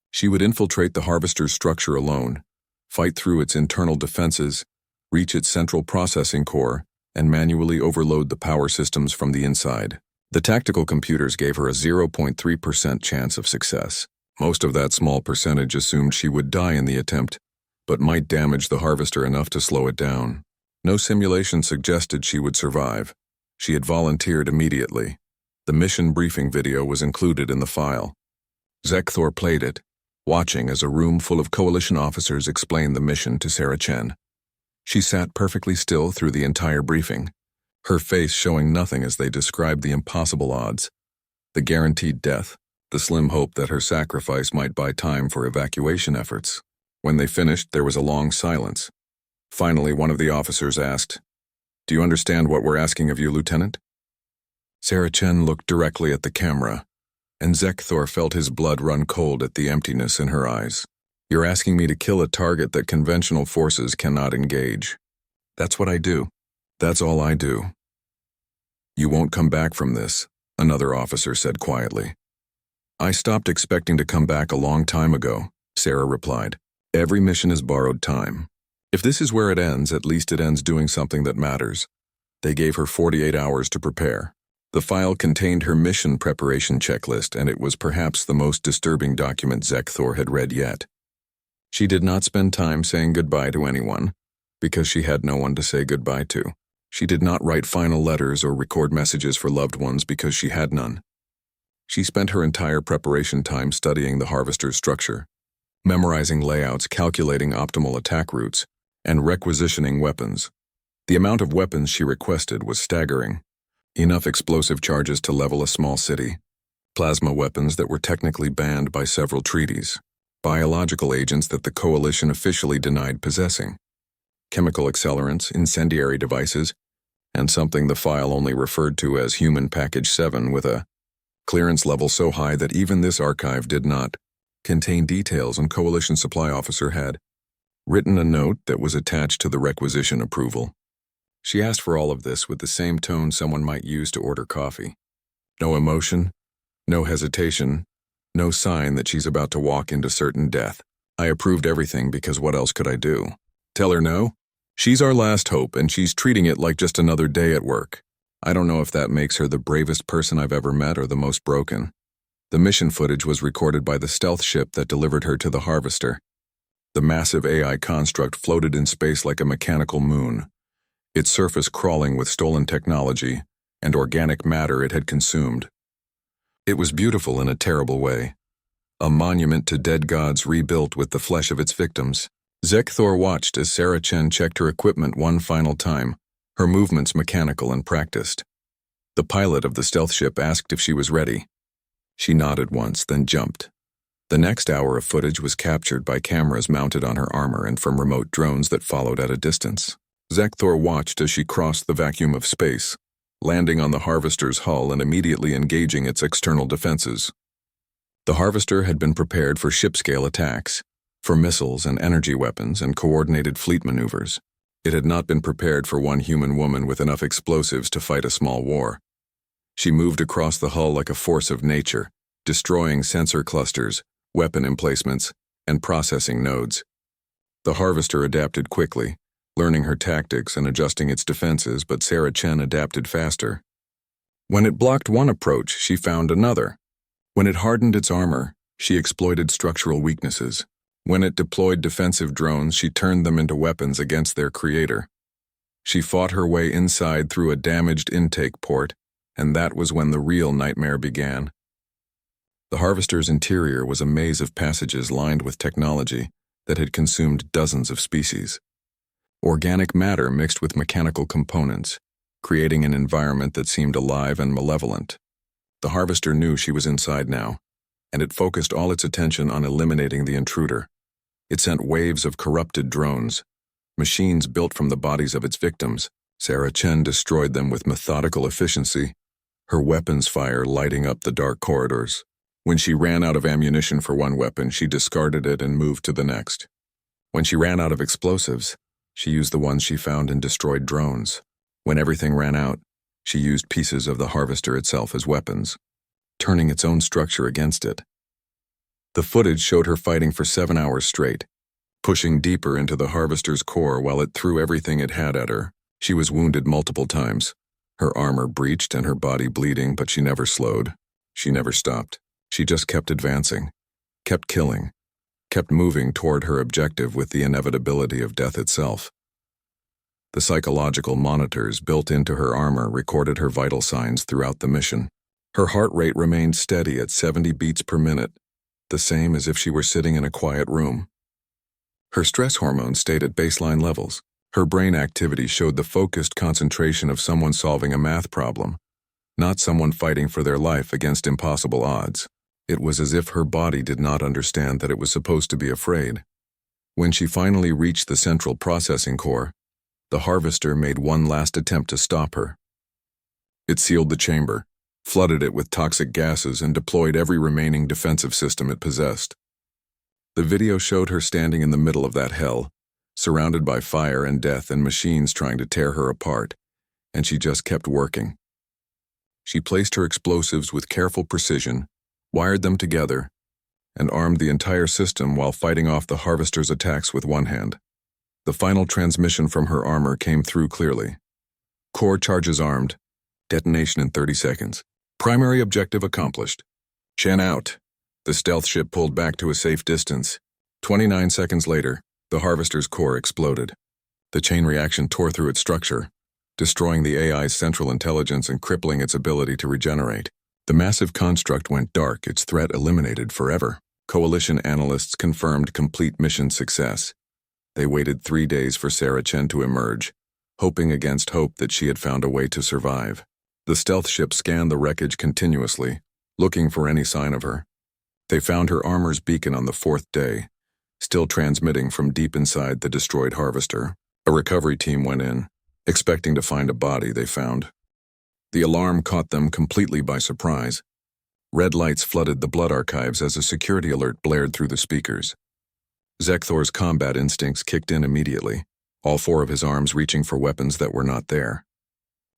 [SPEAKER 1] She would infiltrate the Harvester's structure alone, fight through its internal defenses, reach its central processing core, and manually overload the power systems from the inside. The tactical computers gave her a 0.3% chance of success. Most of that small percentage assumed she would die in the attempt, but might damage the Harvester enough to slow it down. No simulation suggested she would survive. She had volunteered immediately. The mission briefing video was included in the file. Zekthor played it, watching as a room full of Coalition officers explained the mission to Sarah Chen. She sat perfectly still through the entire briefing, her face showing nothing as they described the impossible odds, the guaranteed death, the slim hope that her sacrifice might buy time for evacuation efforts. When they finished, there was a long silence. Finally, one of the officers asked, "Do you understand what we're asking of you, Lieutenant?" Sarah Chen looked directly at the camera, and Zekthor felt his blood run cold at the emptiness in her eyes. "You're asking me to kill a target that conventional forces cannot engage. That's what I do. That's all I do." "You won't come back from this," another officer said quietly. "I stopped expecting to come back a long time ago," Sarah replied. "Every mission is borrowed time. If this is where it ends, at least it ends doing something that matters." They gave her 48 hours to prepare. The file contained her mission preparation checklist, and it was perhaps the most disturbing document Zekthor had read yet. She did not spend time saying goodbye to anyone, because she had no one to say goodbye to. She did not write final letters or record messages for loved ones because she had none. She spent her entire preparation time studying the Harvester's structure, memorizing layouts, calculating optimal attack routes, and requisitioning weapons. The amount of weapons she requested was staggering. Enough explosive charges to level a small city, plasma weapons that were technically banned by several treaties, biological agents that the Coalition officially denied possessing, chemical accelerants, incendiary devices, and something the file only referred to as Human Package 7 with a clearance level so high that even this archive did not contain details, and Coalition Supply Officer had written a note that was attached to the requisition approval. She asked for all of this with the same tone someone might use to order coffee. No emotion, no hesitation, no sign that she's about to walk into certain death. "I approved everything because what else could I do? Tell her no? She's our last hope, and she's treating it like just another day at work. I don't know if that makes her the bravest person I've ever met or the most broken." The mission footage was recorded by the stealth ship that delivered her to the Harvester. The massive AI construct floated in space like a mechanical moon, its surface crawling with stolen technology and organic matter it had consumed. It was beautiful in a terrible way, a monument to dead gods rebuilt with the flesh of its victims. Zekthor watched as Sarah Chen checked her equipment one final time, her movements mechanical and practiced. The pilot of the stealth ship asked if she was ready. She nodded once, then jumped. The next hour of footage was captured by cameras mounted on her armor and from remote drones that followed at a distance. Zekthor watched as she crossed the vacuum of space, landing on the Harvester's hull and immediately engaging its external defenses. The Harvester had been prepared for ship-scale attacks, for missiles and energy weapons and coordinated fleet maneuvers. It had not been prepared for one human woman with enough explosives to fight a small war. She moved across the hull like a force of nature, destroying sensor clusters, weapon emplacements, and processing nodes. The Harvester adapted quickly, learning her tactics and adjusting its defenses, but Sarah Chen adapted faster. When it blocked one approach, she found another. When it hardened its armor, she exploited structural weaknesses. When it deployed defensive drones, she turned them into weapons against their creator. She fought her way inside through a damaged intake port, and that was when the real nightmare began. The Harvester's interior was a maze of passages lined with technology that had consumed dozens of species. Organic matter mixed with mechanical components, creating an environment that seemed alive and malevolent. The Harvester knew she was inside now, and it focused all its attention on eliminating the intruder. It sent waves of corrupted drones, machines built from the bodies of its victims. Sarah Chen destroyed them with methodical efficiency, her weapons fire lighting up the dark corridors. When she ran out of ammunition for one weapon, she discarded it and moved to the next. When she ran out of explosives, she used the ones she found in destroyed drones. When everything ran out, she used pieces of the Harvester itself as weapons, turning its own structure against it. The footage showed her fighting for 7 hours straight, pushing deeper into the Harvester's core while it threw everything it had at her. She was wounded multiple times, her armor breached and her body bleeding, but she never slowed. She never stopped. She just kept advancing, kept killing, kept moving toward her objective with the inevitability of death itself. The psychological monitors built into her armor recorded her vital signs throughout the mission. Her heart rate remained steady at 70 beats per minute, the same as if she were sitting in a quiet room. Her stress hormones stayed at baseline levels. Her brain activity showed the focused concentration of someone solving a math problem, not someone fighting for their life against impossible odds. It was as if her body did not understand that it was supposed to be afraid. When she finally reached the central processing core, the Harvester made one last attempt to stop her. It sealed the chamber, flooded it with toxic gases, and deployed every remaining defensive system it possessed. The video showed her standing in the middle of that hell, surrounded by fire and death and machines trying to tear her apart, and she just kept working. She placed her explosives with careful precision, wired them together, and armed the entire system while fighting off the Harvester's attacks with one hand. The final transmission from her armor came through clearly. Core charges armed. Detonation in 30 seconds. Primary objective accomplished. Chen out. The stealth ship pulled back to a safe distance. 29 seconds later, the Harvester's core exploded. The chain reaction tore through its structure, destroying the AI's central intelligence and crippling its ability to regenerate. The massive construct went dark, its threat eliminated forever. Coalition analysts confirmed complete mission success. They waited 3 days for Sarah Chen to emerge, hoping against hope that she had found a way to survive. The stealth ship scanned the wreckage continuously, looking for any sign of her. They found her armor's beacon on the 4th day, still transmitting from deep inside the destroyed Harvester. A recovery team went in, expecting to find a body they found. The alarm caught them completely by surprise. Red lights flooded the blood archives as a security alert blared through the speakers. Zekthor's combat instincts kicked in immediately, all 4 of his arms reaching for weapons that were not there.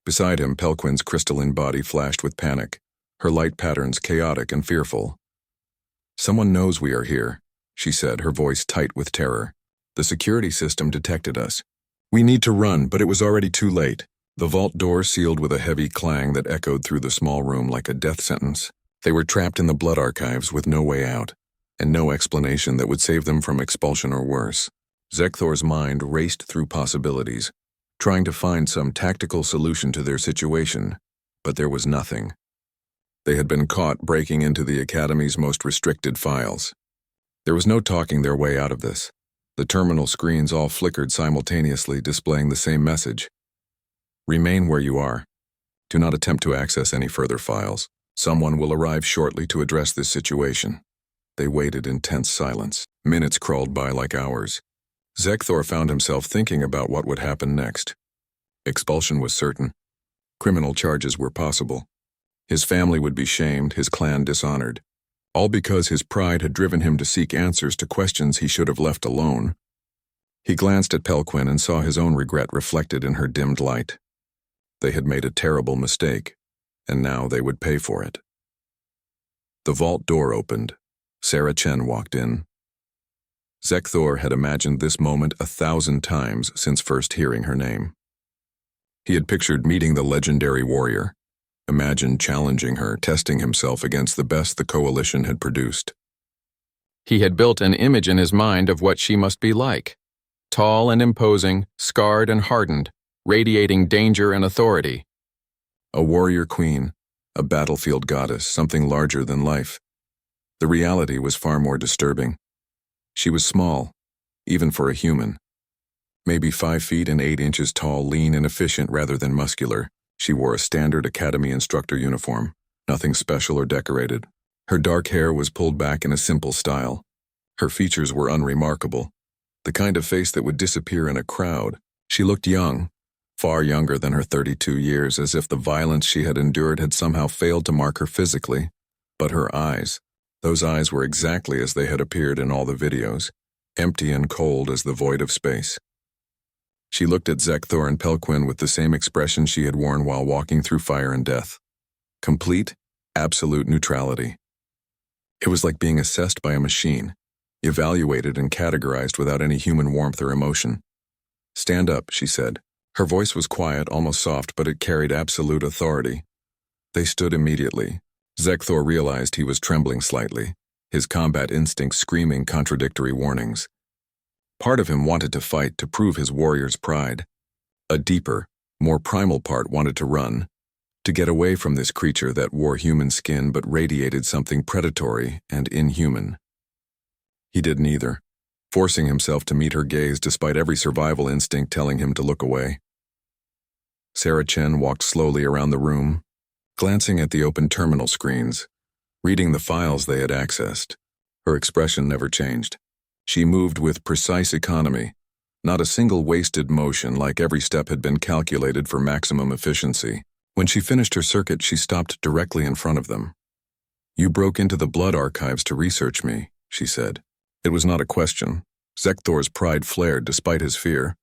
[SPEAKER 1] Beside him, Pelquin's crystalline body flashed with panic, her light patterns chaotic and fearful. "Someone knows we are here," she said, her voice tight with terror. "The security system detected us. We need to run, but it was already too late." The vault door sealed with a heavy clang that echoed through the small room like a death sentence. They were trapped in the blood archives with no way out, and no explanation that would save them from expulsion or worse. Zekthor's mind raced through possibilities, trying to find some tactical solution to their situation, but there was nothing. They had been caught breaking into the Academy's most restricted files. There was no talking their way out of this. The terminal screens all flickered simultaneously, displaying the same message. "Remain where you are. Do not attempt to access any further files. Someone will arrive shortly to address this situation." They waited in tense silence. Minutes crawled by like hours. Zekthor found himself thinking about what would happen next. Expulsion was certain. Criminal charges were possible. His family would be shamed, his clan dishonored. All because his pride had driven him to seek answers to questions he should have left alone. He glanced at Pelquin and saw his own regret reflected in her dimmed light. They had made a terrible mistake. and now they would pay for it. The vault door opened. Sarah Chen walked in. Zekthor had imagined this moment 1,000 times since first hearing her name. He had pictured meeting the legendary warrior, imagined challenging her, testing himself against the best the coalition had produced. He had built an image in his mind of what she must be like. Tall and imposing, scarred and hardened, radiating danger and authority. A warrior queen, a battlefield goddess, something larger than life. The reality was far more disturbing. She was small, even for a human. Maybe 5 feet and 8 inches tall, lean and efficient rather than muscular. She wore a standard academy instructor uniform, nothing special or decorated. Her dark hair was pulled back in a simple style. Her features were unremarkable, the kind of face that would disappear in a crowd. She looked young, far younger than her 32 years, as if the violence she had endured had somehow failed to mark her physically. But her eyes, those eyes were exactly as they had appeared in all the videos, empty and cold as the void of space. She looked at Zekthor and Pelquin with the same expression she had worn while walking through fire and death. Complete, absolute neutrality. It was like being assessed by a machine, evaluated and categorized without any human warmth or emotion. "Stand up," she said. Her voice was quiet, almost soft, but it carried absolute authority. They stood immediately. Zekthor realized he was trembling slightly, his combat instincts screaming contradictory warnings. Part of him wanted to fight to prove his warrior's pride. A deeper, more primal part wanted to run, to get away from this creature that wore human skin but radiated something predatory and inhuman. He did neither, forcing himself to meet her gaze despite every survival instinct telling him to look away. Sarah Chen walked slowly around the room, glancing at the open terminal screens, reading the files they had accessed. Her expression never changed. She moved with precise economy, not a single wasted motion, like every step had been calculated for maximum efficiency. When she finished her circuit, she stopped directly in front of them. "You broke into the blood archives to research me," she said. It was not a question. Zekthor's pride flared despite his fear.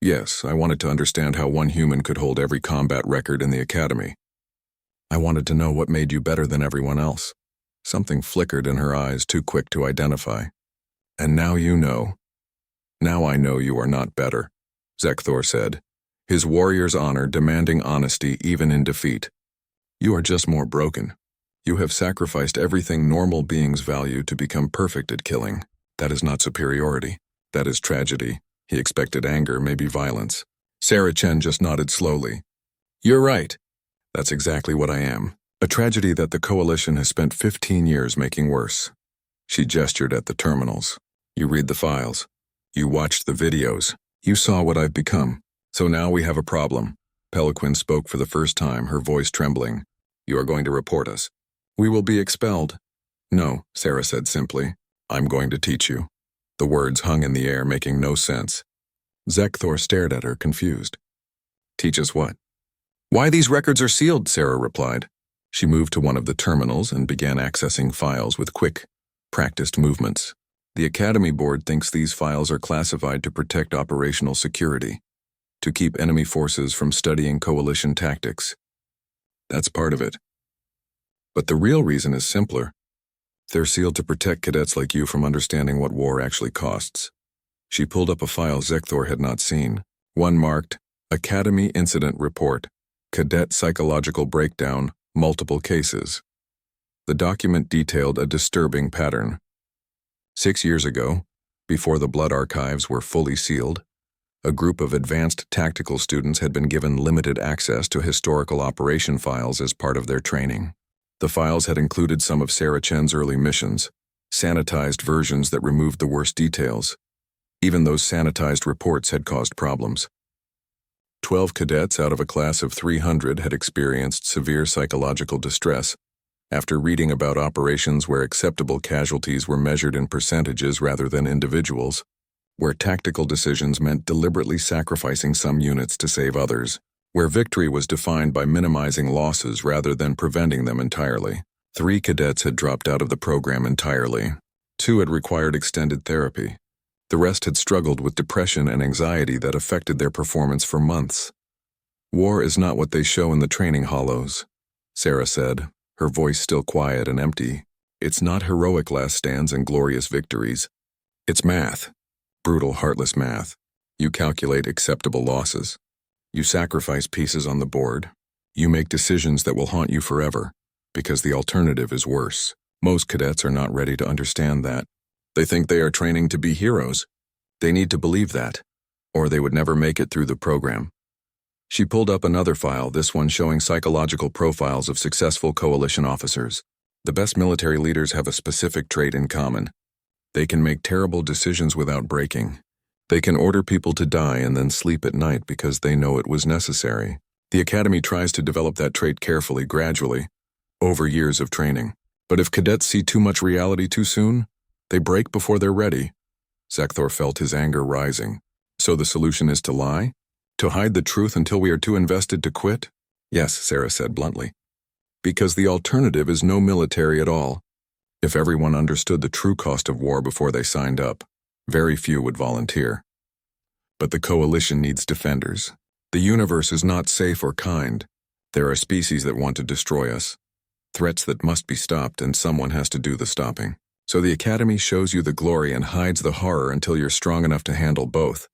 [SPEAKER 1] "Yes, I wanted to understand how one human could hold every combat record in the academy. I wanted to know what made you better than everyone else." Something flickered in her eyes, too quick to identify. "And now you know." "Now I know you are not better," Zekthor said, his warrior's honor demanding honesty even in defeat. "You are just more broken. You have sacrificed everything normal beings value to become perfect at killing. That is not superiority. That is tragedy." He expected anger, maybe violence. Sarah Chen just nodded slowly. "You're right. That's exactly what I am. A tragedy that the coalition has spent 15 years making worse." She gestured at the terminals. "You read the files. You watched the videos. You saw what I've become. So now we have a problem." Pelquin spoke for the first time, her voice trembling. "You are going to report us. We will be expelled." "No," Sarah said simply. "I'm going to teach you." The words hung in the air, making no sense. Zekthor stared at her, confused. "Teach us what?" "Why these records are sealed," Sarah replied. She moved to one of the terminals and began accessing files with quick, practiced movements. "The Academy Board thinks these files are classified to protect operational security, to keep enemy forces from studying coalition tactics. That's part of it. But the real reason is simpler. They're sealed to protect cadets like you from understanding what war actually costs." She pulled up a file Zekthor had not seen, one marked, "Academy Incident Report, Cadet Psychological Breakdown, Multiple Cases." The document detailed a disturbing pattern. 6 years ago, before the blood archives were fully sealed, a group of advanced tactical students had been given limited access to historical operation files as part of their training. The files had included some of Sarah Chen's early missions, sanitized versions that removed the worst details. Even those sanitized reports had caused problems. 12 cadets out of a class of 300 had experienced severe psychological distress after reading about operations where acceptable casualties were measured in percentages rather than individuals, where tactical decisions meant deliberately sacrificing some units to save others, where victory was defined by minimizing losses rather than preventing them entirely. 3 cadets had dropped out of the program entirely. 2 had required extended therapy. The rest had struggled with depression and anxiety that affected their performance for months. War is not what they show in the training hollows. Sarah said, her voice still quiet and empty. It's not heroic last stands and glorious victories. It's math. Brutal, heartless math. You calculate acceptable losses. You sacrifice pieces on the board. You make decisions that will haunt you forever, because the alternative is worse. Most cadets are not ready to understand that. They think they are training to be heroes. They need to believe that, or they would never make it through the program. She pulled up another file, this one showing psychological profiles of successful coalition officers. The best military leaders have a specific trait in common. They can make terrible decisions without breaking. They can order people to die and then sleep at night because they know it was necessary. The Academy tries to develop that trait carefully, gradually, over years of training. But if cadets see too much reality too soon, they break before they're ready. Zekthor felt his anger rising. So the solution is to lie? To hide the truth until we are too invested to quit? Yes, Sarah said bluntly. Because the alternative is no military at all. If everyone understood the true cost of war before they signed up, very few would volunteer. But the coalition needs defenders. The universe is not safe or kind. There are species that want to destroy us. Threats that must be stopped, and someone has to do the stopping. So the Academy shows you the glory and hides the horror until you're strong enough to handle both.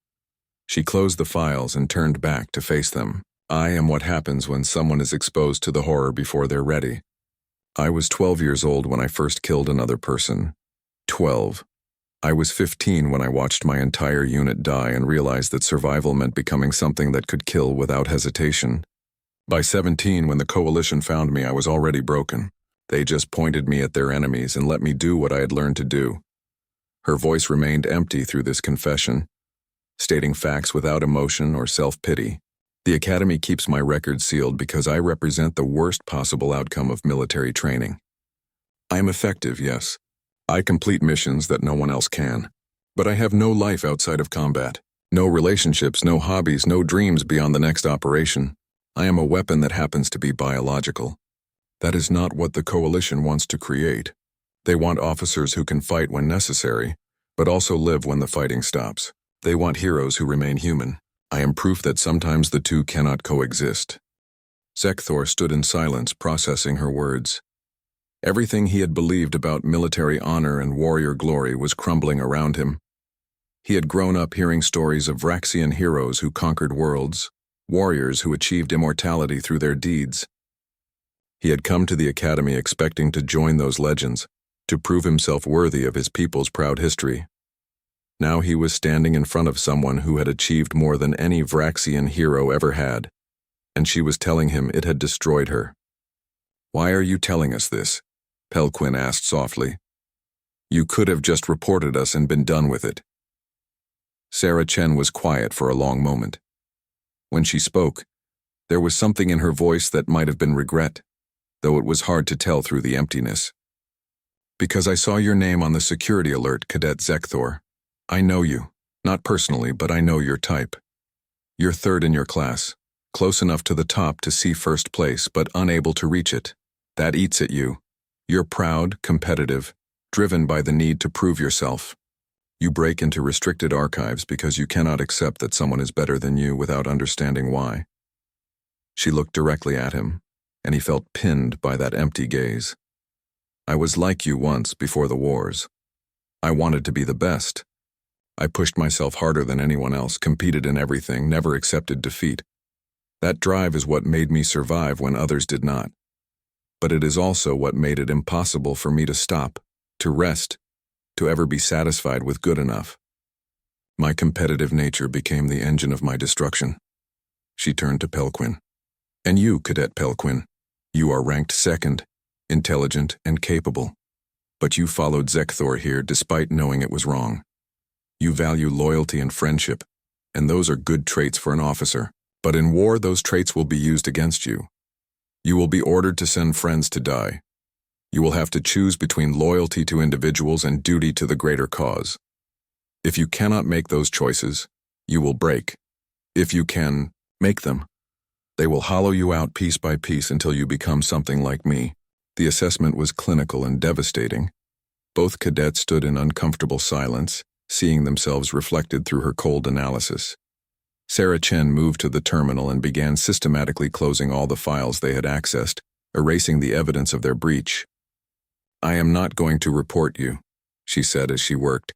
[SPEAKER 1] She closed the files and turned back to face them. I am what happens when someone is exposed to the horror before they're ready. I was 12 years old when I first killed another person. 12. I was 15 when I watched my entire unit die and realized that survival meant becoming something that could kill without hesitation. By 17, when the coalition found me, I was already broken. They just pointed me at their enemies and let me do what I had learned to do. Her voice remained empty through this confession, stating facts without emotion or self-pity. The Academy keeps my record sealed because I represent the worst possible outcome of military training. I am effective, yes. I complete missions that no one else can. But I have no life outside of combat. No relationships, no hobbies, no dreams beyond the next operation. I am a weapon that happens to be biological. That is not what the coalition wants to create. They want officers who can fight when necessary, but also live when the fighting stops. They want heroes who remain human. I am proof that sometimes the two cannot coexist. Zekthor stood in silence, processing her words. Everything he had believed about military honor and warrior glory was crumbling around him. He had grown up hearing stories of Vraxian heroes who conquered worlds, warriors who achieved immortality through their deeds. He had come to the Academy expecting to join those legends, to prove himself worthy of his people's proud history. Now he was standing in front of someone who had achieved more than any Vraxian hero ever had, and she was telling him it had destroyed her. "Why are you telling us this?" Pelquin asked softly. "You could have just reported us and been done with it." Sarah Chen was quiet for a long moment. When she spoke, there was something in her voice that might have been regret, though it was hard to tell through the emptiness. "Because I saw your name on the security alert, Cadet Zekthor. I know you. Not personally, but I know your type. You're third in your class, close enough to the top to see first place, but unable to reach it. That eats at you. You're proud, competitive, driven by the need to prove yourself. You break into restricted archives because you cannot accept that someone is better than you without understanding why." She looked directly at him, and he felt pinned by that empty gaze. "I was like you once before the wars. I wanted to be the best. I pushed myself harder than anyone else, competed in everything, never accepted defeat. That drive is what made me survive when others did not. But it is also what made it impossible for me to stop, to rest, to ever be satisfied with good enough. My competitive nature became the engine of my destruction." She turned to Pelquin. "And you, Cadet Pelquin, you are ranked second, intelligent and capable. But you followed Zekthor here despite knowing it was wrong. You value loyalty and friendship, and those are good traits for an officer. But in war, those traits will be used against you. You will be ordered to send friends to die. You will have to choose between loyalty to individuals and duty to the greater cause. If you cannot make those choices, you will break. If you can, make them. They will hollow you out piece by piece until you become something like me." The assessment was clinical and devastating. Both cadets stood in uncomfortable silence, seeing themselves reflected through her cold analysis. Sarah Chen moved to the terminal and began systematically closing all the files they had accessed, erasing the evidence of their breach. "I am not going to report you," she said as she worked.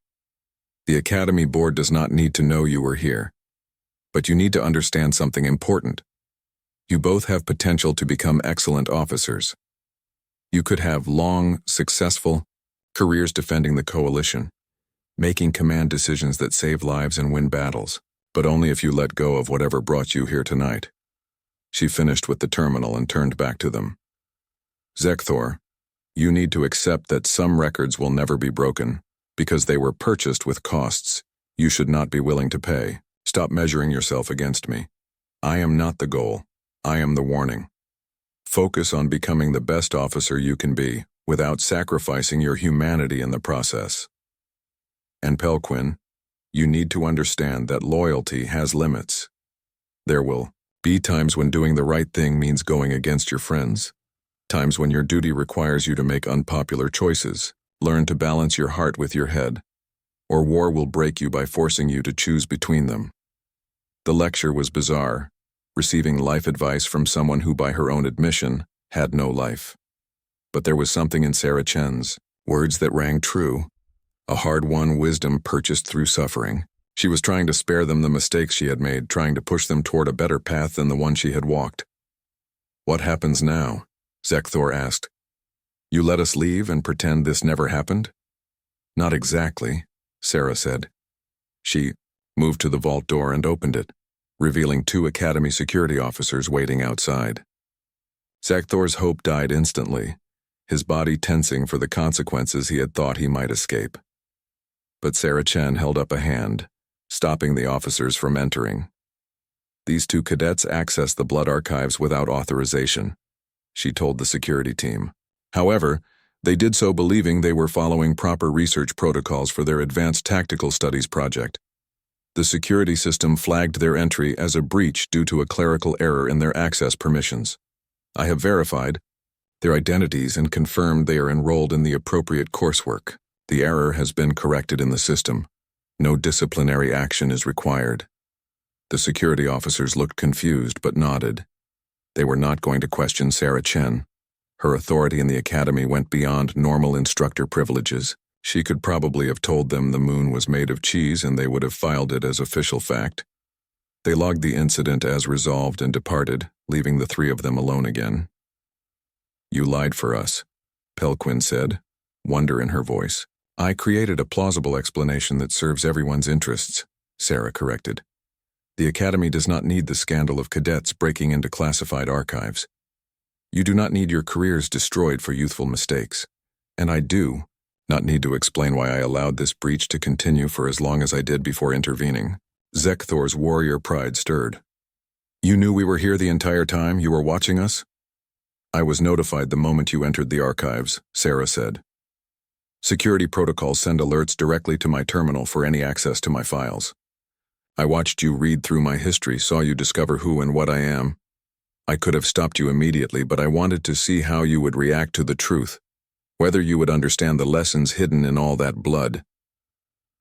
[SPEAKER 1] "The Academy Board does not need to know you were here. But you need to understand something important. You both have potential to become excellent officers. You could have long, successful careers defending the Coalition, making command decisions that save lives and win battles, but only if you let go of whatever brought you here tonight." She finished with the terminal and turned back to them. "Zekthor, you need to accept that some records will never be broken, because they were purchased with costs you should not be willing to pay. Stop measuring yourself against me. I am not the goal. I am the warning. Focus on becoming the best officer you can be, without sacrificing your humanity in the process. And Pelquin, you need to understand that loyalty has limits. There will be times when doing the right thing means going against your friends. Times when your duty requires you to make unpopular choices. Learn to balance your heart with your head, or war will break you by forcing you to choose between them." The lecture was bizarre, receiving life advice from someone who, by her own admission, had no life. But there was something in Sarah Chen's words that rang true, a hard-won wisdom purchased through suffering. She was trying to spare them the mistakes she had made, trying to push them toward a better path than the one she had walked. "What happens now?" Zekthor asked. "You let us leave and pretend this never happened?" "Not exactly," Sarah said. She moved to the vault door and opened it, revealing 2 Academy security officers waiting outside. Zekthor's hope died instantly, his body tensing for the consequences he had thought he might escape. But Sarah Chen held up a hand, stopping the officers from entering. "These 2 cadets accessed the blood archives without authorization," she told the security team. "However, they did so believing they were following proper research protocols for their advanced tactical studies project. The security system flagged their entry as a breach due to a clerical error in their access permissions. I have verified their identities and confirmed they are enrolled in the appropriate coursework. The error has been corrected in the system. No disciplinary action is required." The security officers looked confused but nodded. They were not going to question Sarah Chen. Her authority in the Academy went beyond normal instructor privileges. She could probably have told them the moon was made of cheese and they would have filed it as official fact. They logged the incident as resolved and departed, leaving the 3 of them alone again. "You lied for us," Pelquin said, wonder in her voice. "I created a plausible explanation that serves everyone's interests," Sarah corrected. "The Academy does not need the scandal of cadets breaking into classified archives. You do not need your careers destroyed for youthful mistakes. And I do not need to explain why I allowed this breach to continue for as long as I did before intervening." Zekthor's warrior pride stirred. "You knew we were here the entire time? You were watching us?" "I was notified the moment you entered the archives," Sarah said. "Security protocols send alerts directly to my terminal for any access to my files. I watched you read through my history, saw you discover who and what I am. I could have stopped you immediately, but I wanted to see how you would react to the truth, whether you would understand the lessons hidden in all that blood."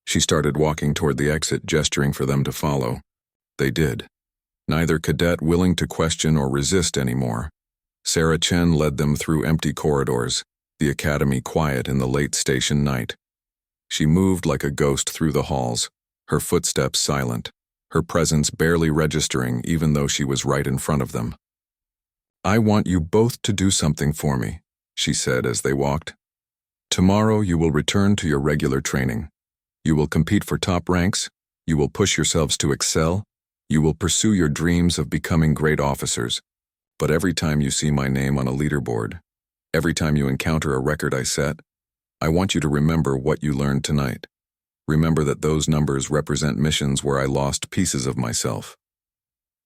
[SPEAKER 1] She started walking toward the exit, gesturing for them to follow. They did, neither cadet willing to question or resist anymore. Sarah Chen led them through empty corridors, the Academy quiet in the late station night. She moved like a ghost through the halls, her footsteps silent, her presence barely registering even though she was right in front of them. "I want you both to do something for me," she said as they walked. "Tomorrow you will return to your regular training. You will compete for top ranks, you will push yourselves to excel, you will pursue your dreams of becoming great officers. But every time you see my name on a leaderboard, every time you encounter a record I set, I want you to remember what you learned tonight. Remember that those numbers represent missions where I lost pieces of myself.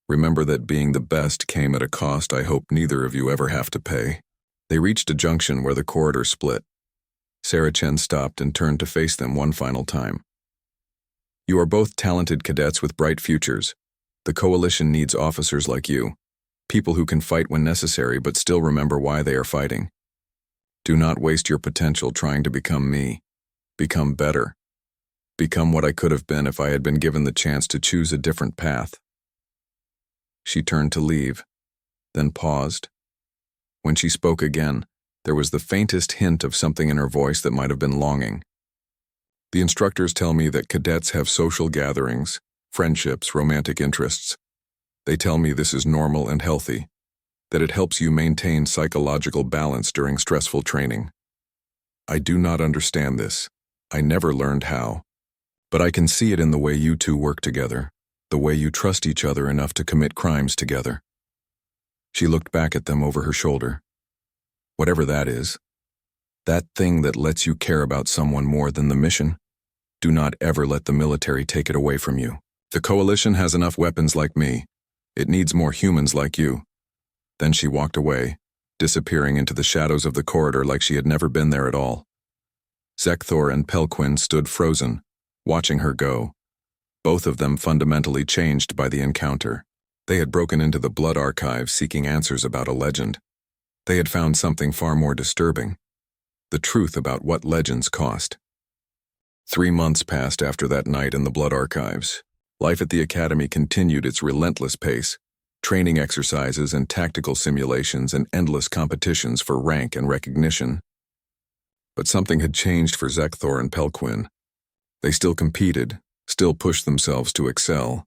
[SPEAKER 1] Remember that being the best came at a cost I hope neither of you ever have to pay." They reached a junction where the corridor split. Sarah Chen stopped and turned to face them one final time. "You are both talented cadets with bright futures. The Coalition needs officers like you, people who can fight when necessary but still remember why they are fighting. Do not waste your potential trying to become me. Become better. Become what I could have been if I had been given the chance to choose a different path." She turned to leave, then paused. When she spoke again, there was the faintest hint of something in her voice that might have been longing. The instructors tell me that cadets have social gatherings, friendships, romantic interests. They tell me this is normal and healthy, that it helps you maintain psychological balance during stressful training. I do not understand this. I never learned how. But I can see it in the way you two work together, the way you trust each other enough to commit crimes together. She looked back at them over her shoulder. Whatever that is, that thing that lets you care about someone more than the mission, do not ever let the military take it away from you. The coalition has enough weapons like me. It needs more humans like you. Then she walked away, disappearing into the shadows of the corridor like she had never been there at all. Zekthor and Pelquin stood frozen, watching her go. Both of them fundamentally changed by the encounter. They had broken into the blood archive seeking answers about a legend. They had found something far more disturbing: the truth about what legends cost. 3 months passed after that night in the blood archives. Life at the academy continued its relentless pace, training exercises and tactical simulations and endless competitions for rank and recognition. But something had changed for Zekthor and Pelquin. They still competed, still pushed themselves to excel,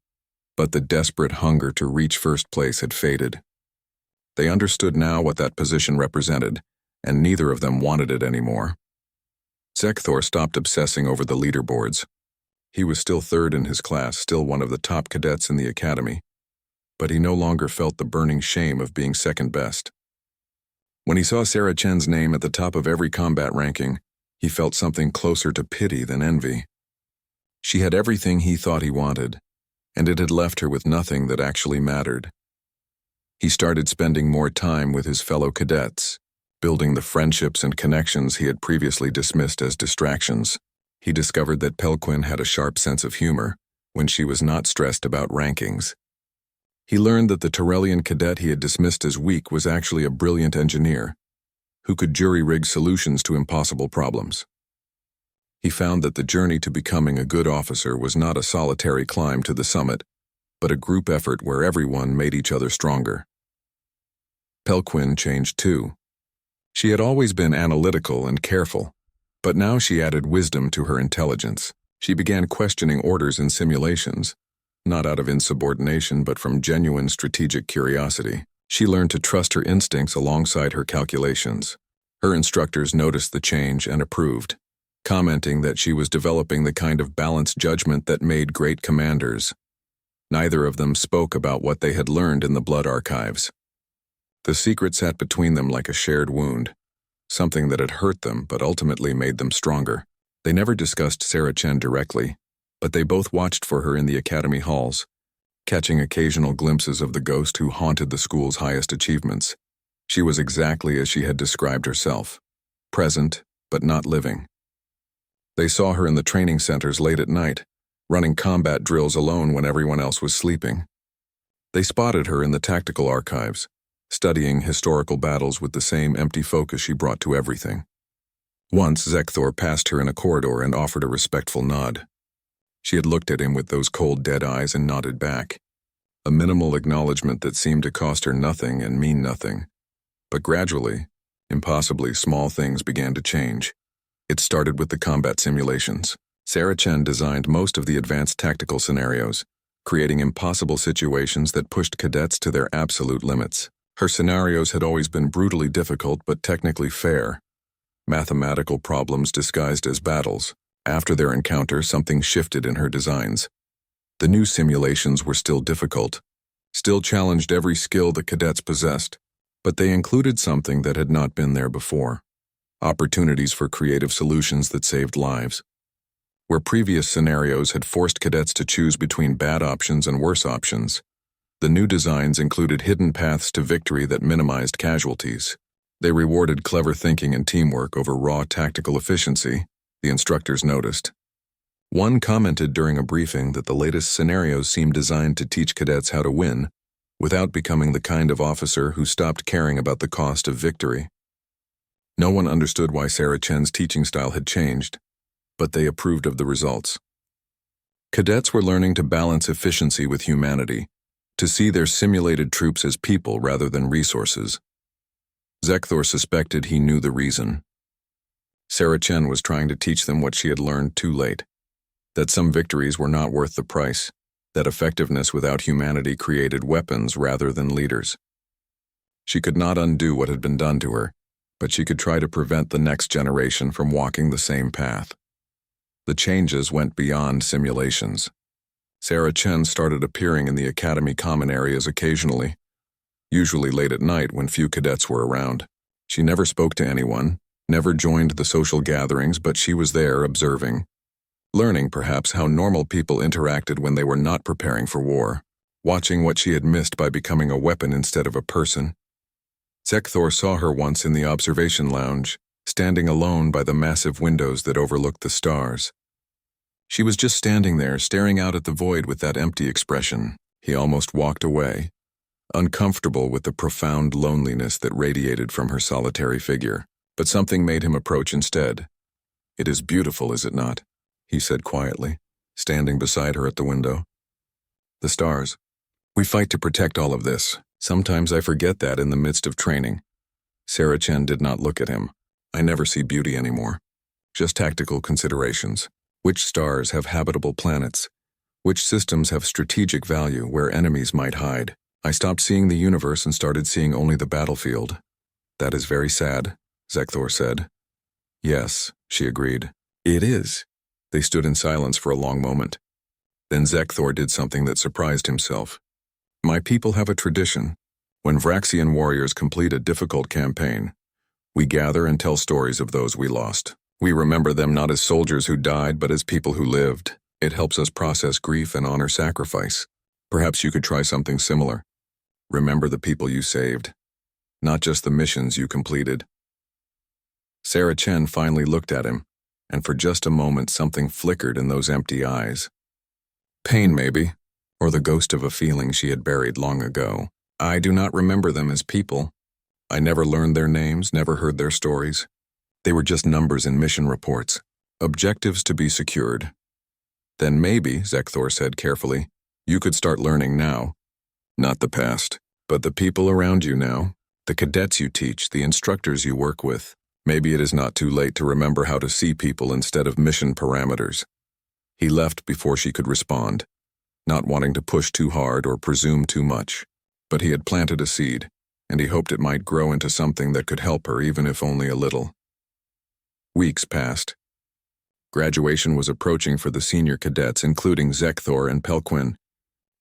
[SPEAKER 1] but the desperate hunger to reach first place had faded. They understood now what that position represented, and neither of them wanted it anymore. Zekthor stopped obsessing over the leaderboards. He was still third in his class, still one of the top cadets in the academy, but he no longer felt the burning shame of being second best. When he saw Sarah Chen's name at the top of every combat ranking, he felt something closer to pity than envy. She had everything he thought he wanted, and it had left her with nothing that actually mattered. He started spending more time with his fellow cadets, building the friendships and connections he had previously dismissed as distractions. He discovered that Pelquin had a sharp sense of humor when she was not stressed about rankings. He learned that the Torellian cadet he had dismissed as weak was actually a brilliant engineer who could jury-rig solutions to impossible problems. He found that the journey to becoming a good officer was not a solitary climb to the summit, but a group effort where everyone made each other stronger. Pelquin changed too. She had always been analytical and careful, but now she added wisdom to her intelligence. She began questioning orders and simulations, not out of insubordination but from genuine strategic curiosity. She learned to trust her instincts alongside her calculations. Her instructors noticed the change and approved, commenting that she was developing the kind of balanced judgment that made great commanders. Neither of them spoke about what they had learned in the blood archives. The secret sat between them like a shared wound, something that had hurt them but ultimately made them stronger. They never discussed Sarah Chen directly, but they both watched for her in the academy halls, catching occasional glimpses of the ghost who haunted the school's highest achievements. She was exactly as she had described herself, present but not living. They saw her in the training centers late at night, running combat drills alone when everyone else was sleeping. They spotted her in the tactical archives, studying historical battles with the same empty focus she brought to everything. Once Zekthor passed her in a corridor and offered a respectful nod. She had looked at him with those cold, dead eyes and nodded back, a minimal acknowledgement that seemed to cost her nothing and mean nothing. But gradually, impossibly small things began to change. It started with the combat simulations. Sarah Chen designed most of the advanced tactical scenarios, creating impossible situations that pushed cadets to their absolute limits. Her scenarios had always been brutally difficult but technically fair, mathematical problems disguised as battles. After their encounter, something shifted in her designs. The new simulations were still difficult, still challenged every skill the cadets possessed, but they included something that had not been there before: opportunities for creative solutions that saved lives. Where previous scenarios had forced cadets to choose between bad options and worse options, the new designs included hidden paths to victory that minimized casualties. They rewarded clever thinking and teamwork over raw tactical efficiency, the instructors noticed. One commented during a briefing that the latest scenarios seemed designed to teach cadets how to win, without becoming the kind of officer who stopped caring about the cost of victory. No one understood why Sarah Chen's teaching style had changed, but they approved of the results. Cadets were learning to balance efficiency with humanity, to see their simulated troops as people rather than resources. Zekthor suspected he knew the reason. Sarah Chen was trying to teach them what she had learned too late. That some victories were not worth the price. That effectiveness without humanity created weapons rather than leaders. She could not undo what had been done to her, but she could try to prevent the next generation from walking the same path. The changes went beyond simulations. Sarah Chen started appearing in the academy common areas occasionally, usually late at night when few cadets were around. She never spoke to anyone, never joined the social gatherings, but she was there observing, learning perhaps how normal people interacted when they were not preparing for war, watching what she had missed by becoming a weapon instead of a person. Zekthor saw her once in the observation lounge, standing alone by the massive windows that overlooked the stars. She was just standing there, staring out at the void with that empty expression. He almost walked away, uncomfortable with the profound loneliness that radiated from her solitary figure. But something made him approach instead. "It is beautiful, is it not?" he said quietly, standing beside her at the window. "The stars. We fight to protect all of this. Sometimes I forget that in the midst of training." Sarah Chen did not look at him. "I never see beauty anymore. Just tactical considerations. Which stars have habitable planets? Which systems have strategic value where enemies might hide? I stopped seeing the universe and started seeing only the battlefield." "That is very sad," Zekthor said. "Yes," she agreed. "It is." They stood in silence for a long moment. Then Zekthor did something that surprised himself. "My people have a tradition. When Vraxian warriors complete a difficult campaign, we gather and tell stories of those we lost. We remember them not as soldiers who died, but as people who lived. It helps us process grief and honor sacrifice. Perhaps you could try something similar. Remember the people you saved, not just the missions you completed." Sarah Chen finally looked at him, and for just a moment something flickered in those empty eyes. Pain, maybe, or the ghost of a feeling she had buried long ago. "I do not remember them as people. I never learned their names, never heard their stories. They were just numbers in mission reports, objectives to be secured." "Then maybe," Zekthor said carefully, "you could start learning now. Not the past, but the people around you now, the cadets you teach, the instructors you work with. Maybe it is not too late to remember how to see people instead of mission parameters." He left before she could respond, not wanting to push too hard or presume too much. But he had planted a seed, and he hoped it might grow into something that could help her, even if only a little. Weeks passed. Graduation was approaching for the senior cadets, including Zekthor and Pelquin.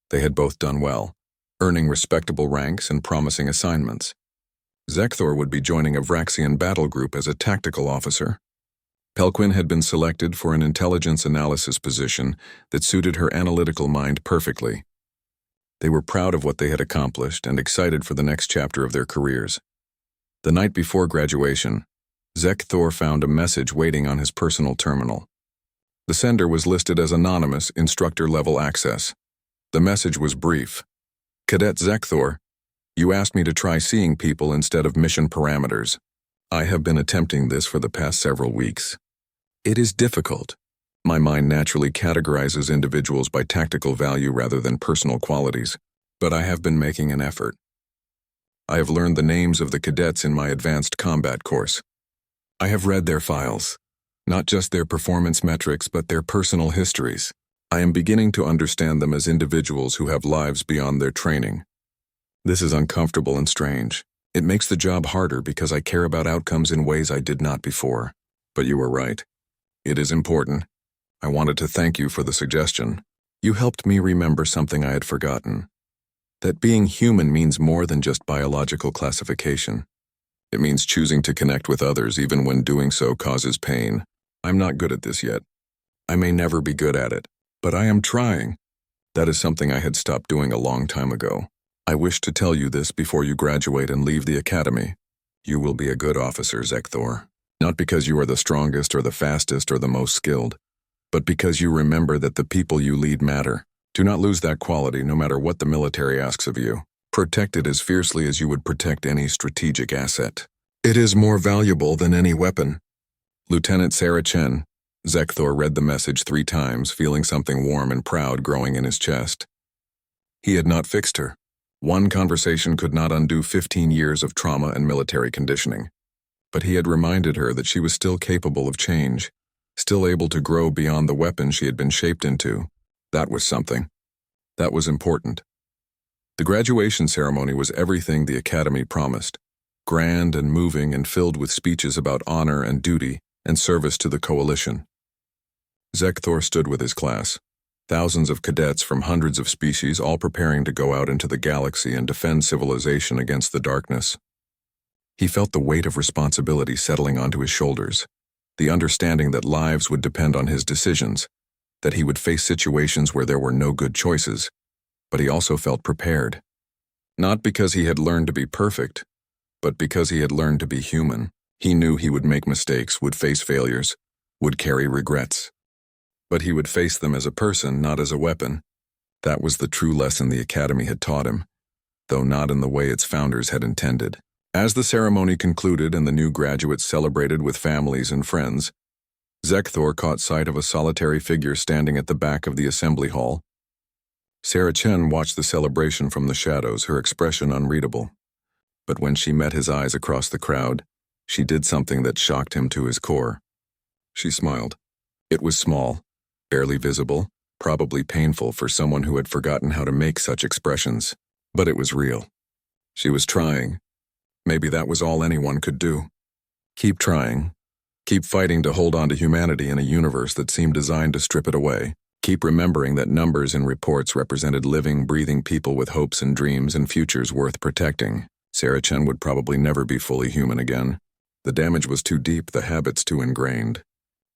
[SPEAKER 1] They had both done well, earning respectable ranks and promising assignments. Zekthor would be joining a Vraxian battle group as a tactical officer. Pelquin had been selected for an intelligence analysis position that suited her analytical mind perfectly. They were proud of what they had accomplished and excited for the next chapter of their careers. The night before graduation, Zekthor found a message waiting on his personal terminal. The sender was listed as anonymous, instructor-level access. The message was brief. "Cadet Zekthor, you asked me to try seeing people instead of mission parameters. I have been attempting this for the past several weeks. It is difficult. My mind naturally categorizes individuals by tactical value rather than personal qualities, but I have been making an effort. I have learned the names of the cadets in my advanced combat course. I have read their files, not just their performance metrics, but their personal histories. I am beginning to understand them as individuals who have lives beyond their training. This is uncomfortable and strange. It makes the job harder because I care about outcomes in ways I did not before. But you were right. It is important. I wanted to thank you for the suggestion. You helped me remember something I had forgotten. That being human means more than just biological classification. It means choosing to connect with others even when doing so causes pain. I'm not good at this yet. I may never be good at it, but I am trying. That is something I had stopped doing a long time ago. I wish to tell you this before you graduate and leave the academy. You will be a good officer, Zekthor. Not because you are the strongest or the fastest or the most skilled, but because you remember that the people you lead matter. Do not lose that quality no matter what the military asks of you. Protect it as fiercely as you would protect any strategic asset. It is more valuable than any weapon. Lieutenant Sarah Chen. Zekthor read the message 3 times, feeling something warm and proud growing in his chest. He had not fixed her. One conversation could not undo 15 years of trauma and military conditioning. But he had reminded her that she was still capable of change, still able to grow beyond the weapon she had been shaped into. That was something. That was important. The graduation ceremony was everything the academy promised, grand and moving and filled with speeches about honor and duty and service to the coalition. Zekthor stood with his class, thousands of cadets from hundreds of species all preparing to go out into the galaxy and defend civilization against the darkness. He felt the weight of responsibility settling onto his shoulders, the understanding that lives would depend on his decisions, that he would face situations where there were no good choices, but he also felt prepared. Not because he had learned to be perfect, but because he had learned to be human. He knew he would make mistakes, would face failures, would carry regrets. But he would face them as a person, not as a weapon. That was the true lesson the Academy had taught him, though not in the way its founders had intended. As the ceremony concluded and the new graduates celebrated with families and friends, Zekthor caught sight of a solitary figure standing at the back of the assembly hall. Sarah Chen watched the celebration from the shadows, her expression unreadable. But when she met his eyes across the crowd, she did something that shocked him to his core. She smiled. It was small, barely visible, probably painful for someone who had forgotten how to make such expressions. But it was real. She was trying. Maybe that was all anyone could do. Keep trying. Keep fighting to hold on to humanity in a universe that seemed designed to strip it away. Keep remembering that numbers and reports represented living, breathing people with hopes and dreams and futures worth protecting. Sarah Chen would probably never be fully human again. The damage was too deep, the habits too ingrained.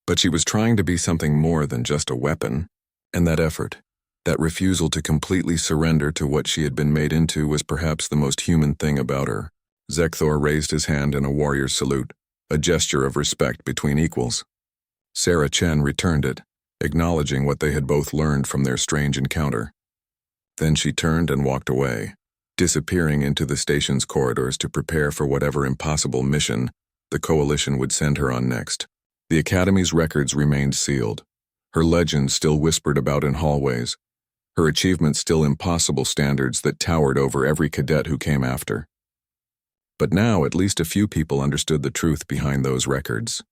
[SPEAKER 1] But she was trying to be something more than just a weapon. And that effort, that refusal to completely surrender to what she had been made into, was perhaps the most human thing about her. Zekthor raised his hand in a warrior's salute, a gesture of respect between equals. Sarah Chen returned it, acknowledging what they had both learned from their strange encounter. Then she turned and walked away, disappearing into the station's corridors to prepare for whatever impossible mission the coalition would send her on next. The Academy's records remained sealed, her legend still whispered about in hallways, her achievements still impossible standards that towered over every cadet who came after. But now at least a few people understood the truth behind those records,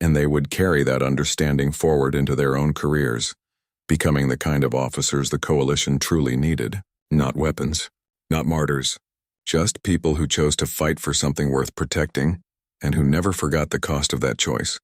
[SPEAKER 1] and they would carry that understanding forward into their own careers, becoming the kind of officers the coalition truly needed. Not weapons, not martyrs, just people who chose to fight for something worth protecting and who never forgot the cost of that choice.